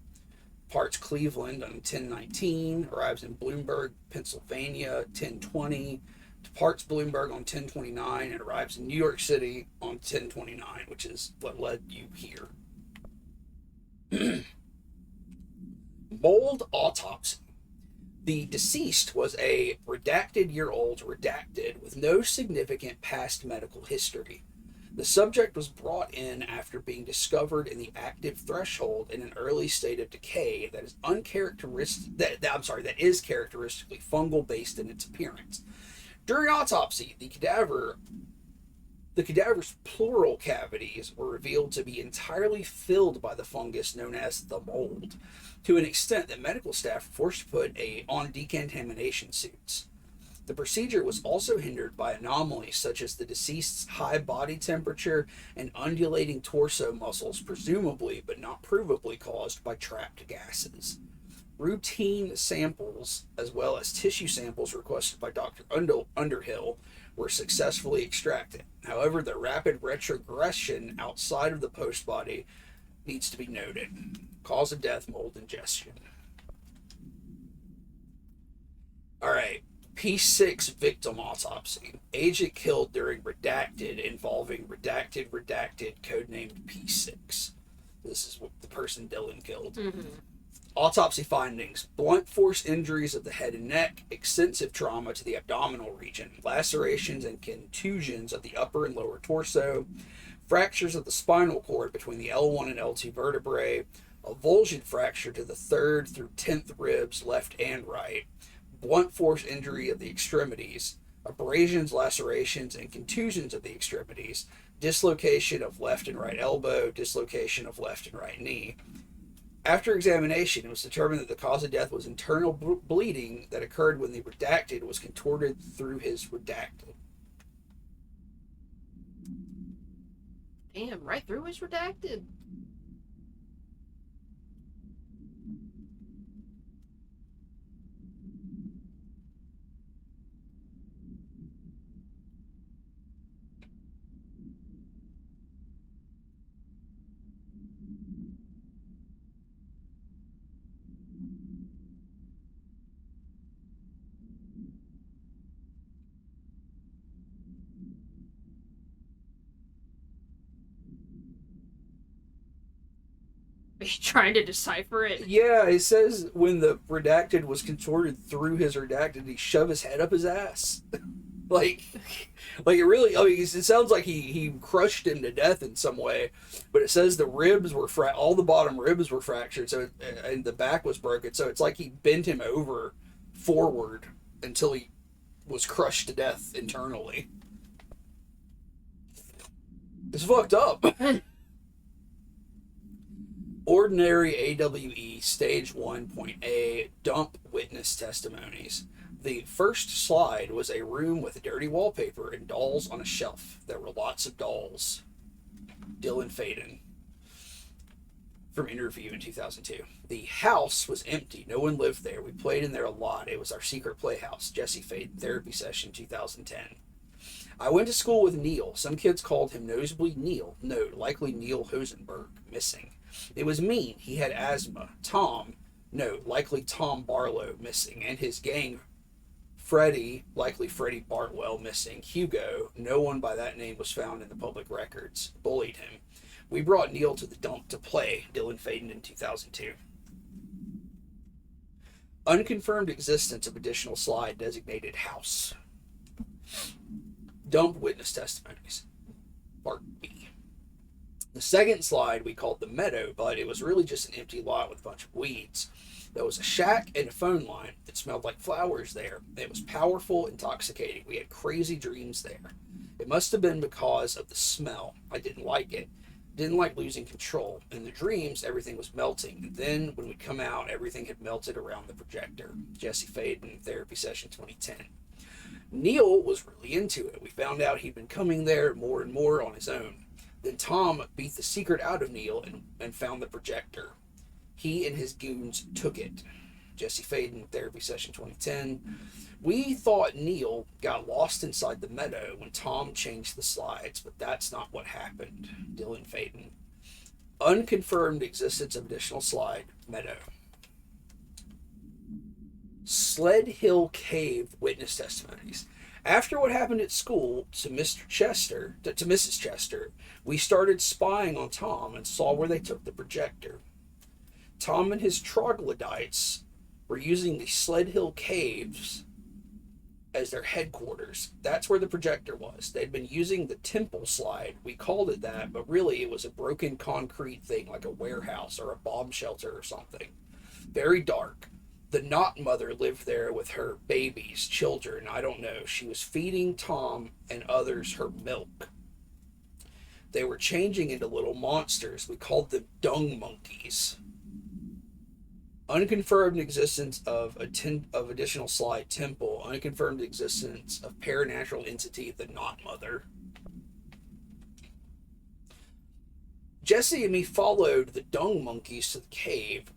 Departs Cleveland on 10/19, arrives in Bloomberg, Pennsylvania, 10/20, departs Bloomberg on 10/29, and arrives in New York City on 10/29, which is what led you here. Mold autopsy. The deceased was a redacted-year-old redacted with no significant past medical history. The subject was brought in after being discovered in the active threshold in an early state of decay that is that is characteristically fungal based in its appearance. During autopsy, the cadaver's pleural cavities were revealed to be entirely filled by the fungus known as the mold, to an extent that medical staff were forced to put on decontamination suits. The procedure was also hindered by anomalies such as the deceased's high body temperature and undulating torso muscles, presumably but not provably caused by trapped gases. Routine samples, as well as tissue samples requested by Dr. Underhill, were successfully extracted. However, the rapid retrogression outside of the postbody needs to be noted. Cause of death, mold ingestion. Alright. P6 victim autopsy. Agent killed during redacted involving redacted, codenamed P6. This is what the person Dylan killed. Autopsy findings: blunt force injuries of the head and neck, extensive trauma to the abdominal region, lacerations and contusions of the upper and lower torso, fractures of the spinal cord between the L1 and L2 vertebrae, a avulsion fracture to the 3rd through 10th ribs, left and right, blunt force injury of the extremities, abrasions, lacerations, and contusions of the extremities, dislocation of left and right elbow, dislocation of left and right knee. After examination, it was determined that the cause of death was internal bleeding that occurred when the redacted was contorted through his redacted. Damn, right through his redacted. Are you trying to decipher it? Yeah, it says when the redacted was contorted through his redacted, he shoved his head up his ass. like it really, I mean, it sounds like he crushed him to death in some way, but it says the ribs were all the bottom ribs were fractured, so and the back was broken, so it's like he bent him over forward until he was crushed to death internally. It's fucked up. Ordinary AWE Stage 1.A dump witness testimonies. The first slide was a room with dirty wallpaper and dolls on a shelf. There were lots of dolls. Dylan Faden. From interview in 2002. The house was empty. No one lived there. We played in there a lot. It was our secret playhouse. Jesse Faden, therapy session 2010. I went to school with Neil. Some kids called him Nosebleed Neil. No, likely Neil Hosenberg. Missing. It was mean. He had asthma. Tom. No, likely Tom Barlow. Missing. And his gang. Freddie, likely Freddie Bartwell. Missing. Hugo. No one by that name was found in the public records. Bullied him. We brought Neil to the dump to play. Dylan Faden in 2002. Unconfirmed existence of additional slide designated house. Dump witness testimonies. Part B. The second slide we called the meadow, but it was really just an empty lot with a bunch of weeds. There was a shack and a phone line. It smelled like flowers there. It was powerful, intoxicating. We had crazy dreams there. It must have been because of the smell. I didn't like it. Didn't like losing control. In the dreams, everything was melting. Then, when we'd come out, everything had melted around the projector. Jesse Faden, therapy session 2010. Neil was really into it. We found out he'd been coming there more and more on his own. Then Tom beat the secret out of Neil and found the projector. He and his goons took it. Jesse Faden, therapy session 2010. We thought Neil got lost inside the meadow when Tom changed the slides, but that's not what happened. Dylan Faden. Unconfirmed existence of additional slide, meadow. Sled Hill Cave witness testimonies. After what happened at school to Mr. Chester, to Mrs. Chester, we started spying on Tom and saw where they took the projector. Tom and his troglodytes were using the Sled Hill Caves as their headquarters. That's where the projector was. They'd been using the temple slide. We called it that, but really it was a broken concrete thing like a warehouse or a bomb shelter or something. Very dark. The Knot mother lived there with her babies, children, I don't know. She was feeding Tom and others her milk. They were changing into little monsters. We called them dung monkeys. Unconfirmed existence of additional slide temple. Unconfirmed existence of paranatural entity, the Knot mother. Jesse and me followed the dung monkeys to the cave.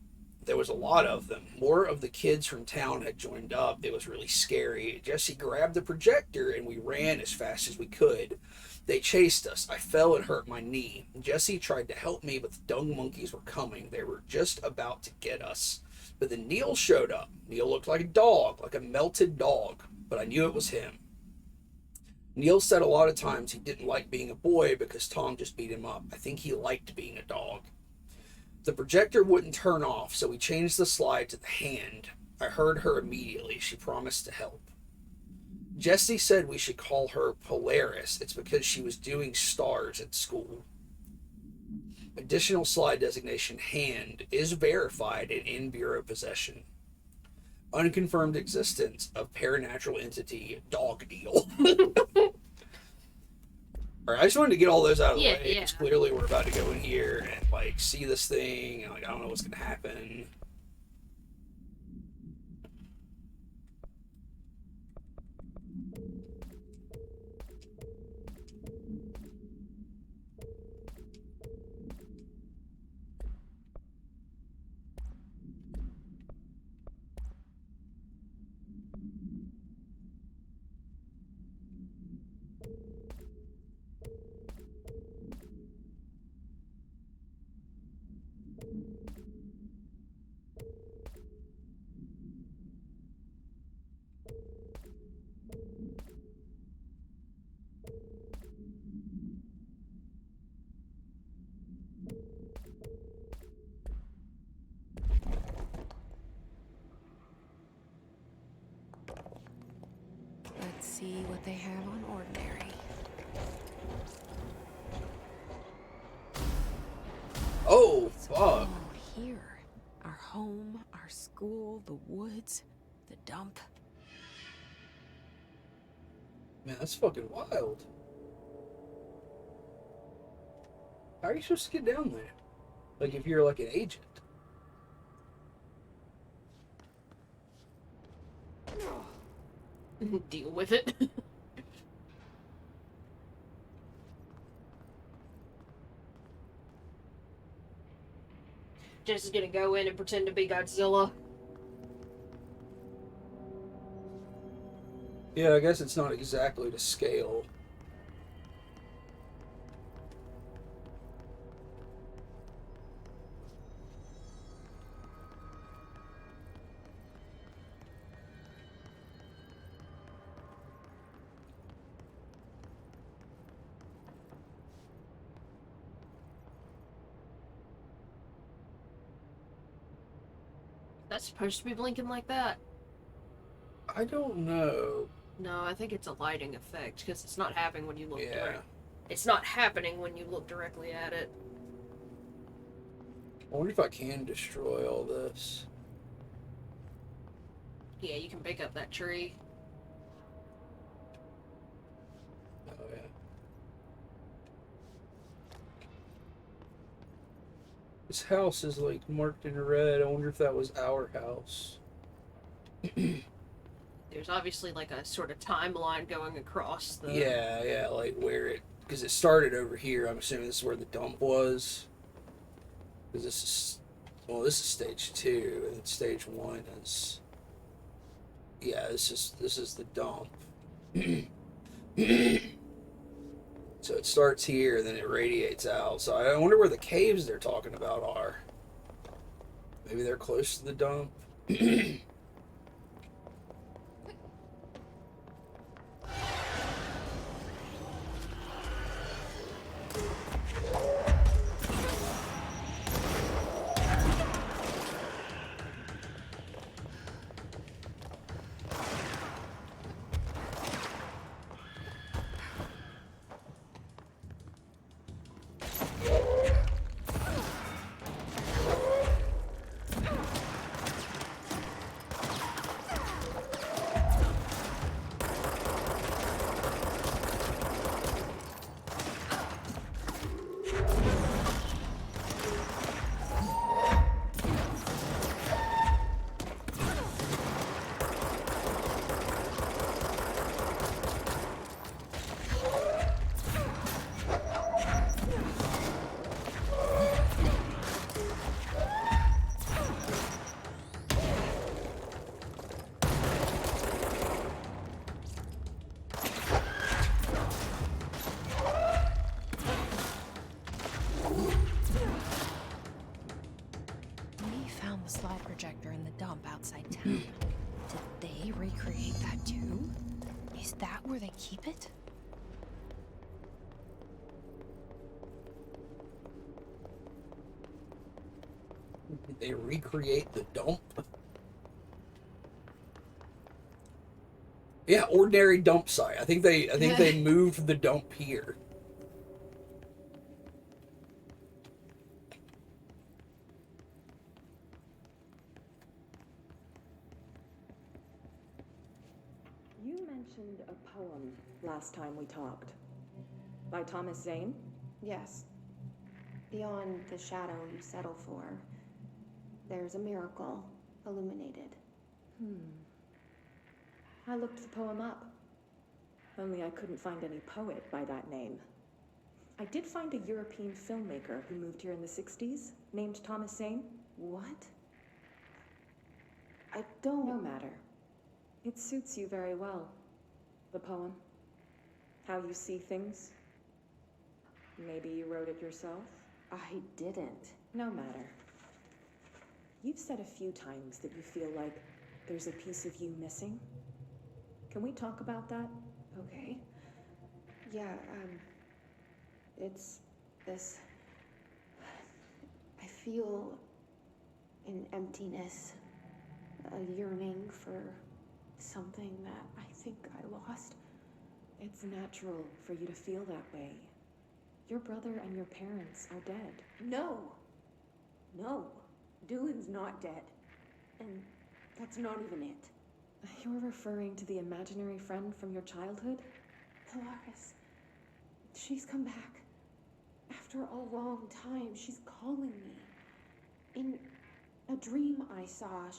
There was a lot of them. More of the kids from town had joined up. It was really scary. Jesse grabbed the projector and we ran as fast as we could. They chased us. I fell and hurt my knee. Jesse tried to help me, but the dung monkeys were coming. They were just about to get us. But then Neil showed up. Neil looked like a dog, like a melted dog, but I knew it was him. Neil said a lot of times he didn't like being a boy because Tom just beat him up. I think he liked being a dog. The projector wouldn't turn off, so we changed the slide to the hand. I heard her immediately. She promised to help. Jessie said we should call her Polaris. It's because she was doing stars at school. Additional slide designation hand is verified and in Bureau possession. Unconfirmed existence of paranatural entity dog deal. Alright, I just wanted to get all those out of the way because clearly we're about to go in here and like see this thing and like I don't know what's gonna happen. Let's see what they have on ordinary. Oh, It's fuck. all here. Our home, our school, the woods, the dump. Man, that's fucking wild. How are you supposed to get down there? Like if you're like an agent. Deal with it. Jess is gonna go in and pretend to be Godzilla. Yeah, I guess it's not exactly to scale. That's supposed to be blinking like that. I don't know. No, I think it's a lighting effect because it's not happening when you look. Yeah. It's not happening when you look directly at it. I wonder if I can destroy all this. Yeah, you can pick up that tree. Oh, yeah. This house is like marked in red. I wonder if that was our house. There's obviously like a sort of timeline going across the... Yeah, like where it... Because it started over here. I'm assuming this is where the dump was. Because this is... Well, this is stage 2, and stage 1 is... Yeah, this is the dump. So it starts here, then it radiates out. So I wonder where the caves they're talking about are. Maybe they're close to the dump. We found the slide projector in the dump outside town. Did they recreate that too? Is that where they keep it? They recreate the dump. Yeah, ordinary dump site. I think they moved the dump here. You mentioned a poem last time we talked. By Thomas Zane? Yes. Beyond the shadow you settle for, there's a miracle illuminated. I looked the poem up. Only I couldn't find any poet by that name. I did find a European filmmaker who moved here in the 60s, named Thomas Zane. What? I don't... No matter. It suits you very well. The poem. How you see things. Maybe you wrote it yourself? I didn't. No matter. You've said a few times that you feel like there's a piece of you missing. Can we talk about that? Okay. Yeah, it's this... I feel an emptiness, a yearning for something that I think I lost. It's natural for you to feel that way. Your brother and your parents are dead. No! No. Dylan's not dead. And that's not even it. You're referring to the imaginary friend from your childhood? Polaris. She's come back. After a long time, she's calling me. In a dream I saw,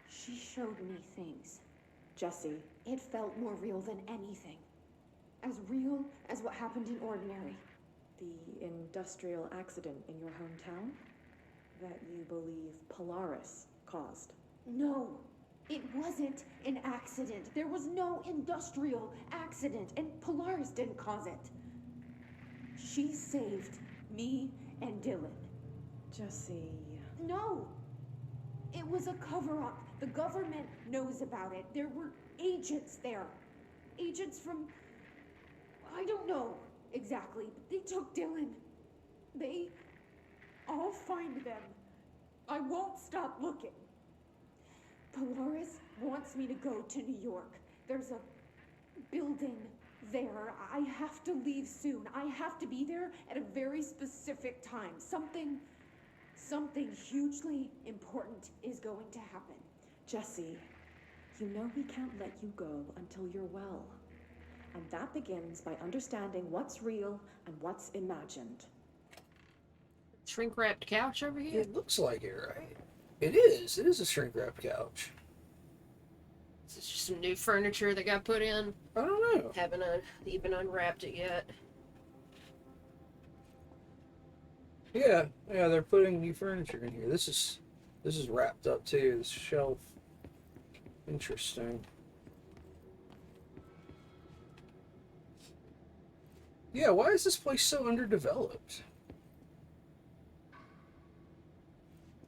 she showed me things. Jesse. It felt more real than anything. As real as what happened in Ordinary. The industrial accident in your hometown that you believe Polaris caused. No, it wasn't an accident. There was no industrial accident, and Polaris didn't cause it. She saved me and Dylan. Jesse. No! It was a cover-up. The government knows about it. There were agents there. Agents from... I don't know exactly, but they took Dylan. I'll find them. I won't stop looking. Polaris wants me to go to New York. There's a building there. I have to leave soon. I have to be there at a very specific time. Something hugely important is going to happen. Jesse, you know we can't let you go until you're well. And that begins by understanding what's real and what's imagined. Shrink-wrapped couch over here? It looks like it, right? It is. It is a shrink-wrapped couch. Is this just some new furniture that got put in? I don't know. Haven't even unwrapped it yet. Yeah, they're putting new furniture in here. This is wrapped up too. This shelf. Interesting. Yeah, why is this place so underdeveloped?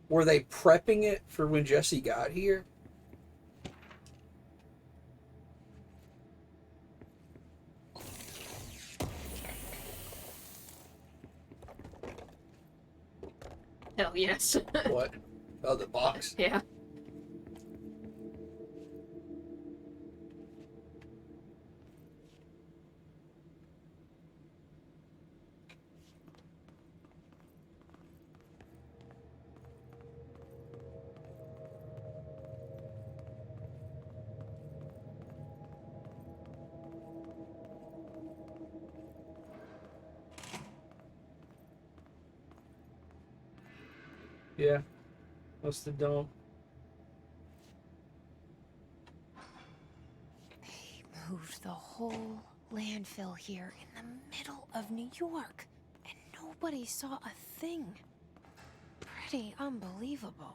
Were they prepping it for when Jesse got here? Hell yes. What? Oh, the box? Yeah. Yeah. What's the dump? They moved the whole landfill here in the middle of New York, and nobody saw a thing. Pretty unbelievable.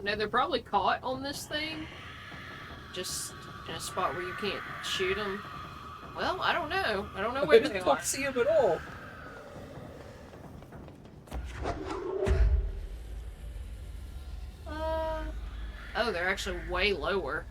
don't know. They're probably caught on this thing. Just in a spot where you can't shoot them. Well, I don't know. I don't know where they are. I don't see them at all. Oh, they're actually way lower.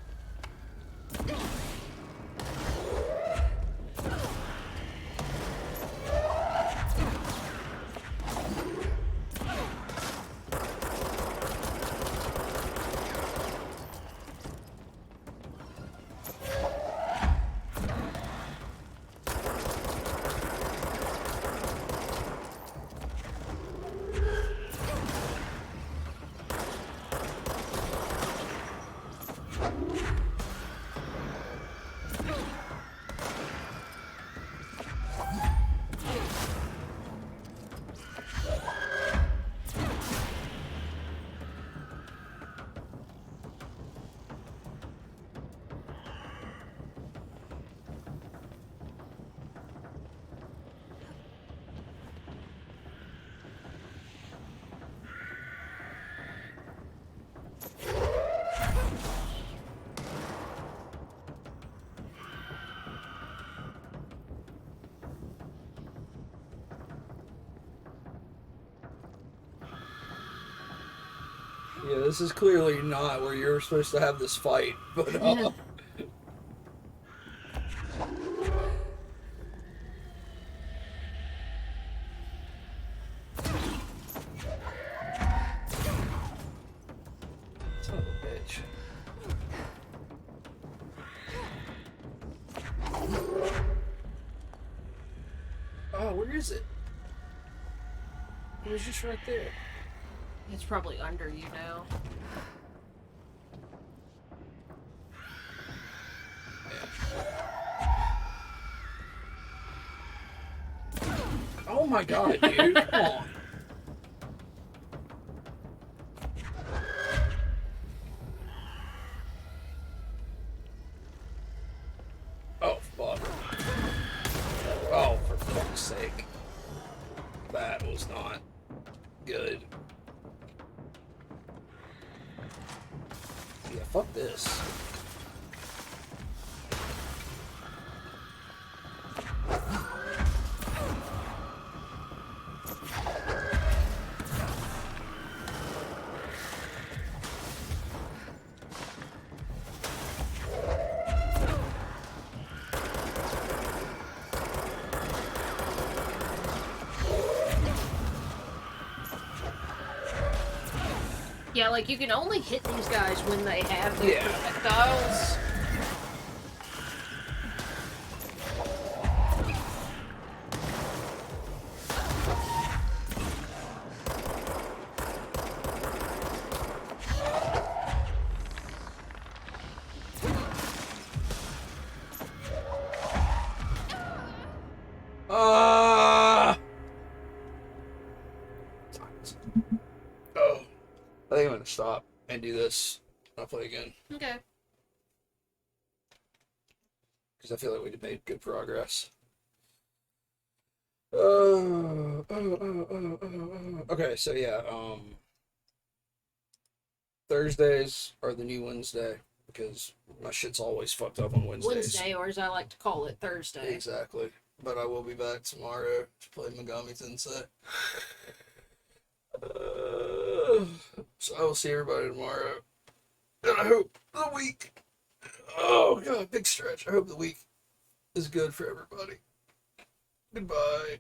Yeah, this is clearly not where you're supposed to have this fight, but son of a bitch. Oh, where is it? It was just right there. It's probably under you now. Oh my god, dude, come on. Oh, fuck. Oh, for fuck's sake. That was not good. Yeah, fuck this. Yeah, like you can only hit these guys when they have their projectiles. Oh. I think I'm gonna stop and do this. I'll play again. Okay. Because I feel like we made good progress. Okay, so yeah, Thursdays are the new Wednesday because my shit's always fucked up on Wednesdays. Wednesday, or as I like to call it, Thursday. Exactly. But I will be back tomorrow to play Megami Tensei. So I will see everybody tomorrow. And I hope the week... Oh, God, big stretch. I hope the week is good for everybody. Goodbye.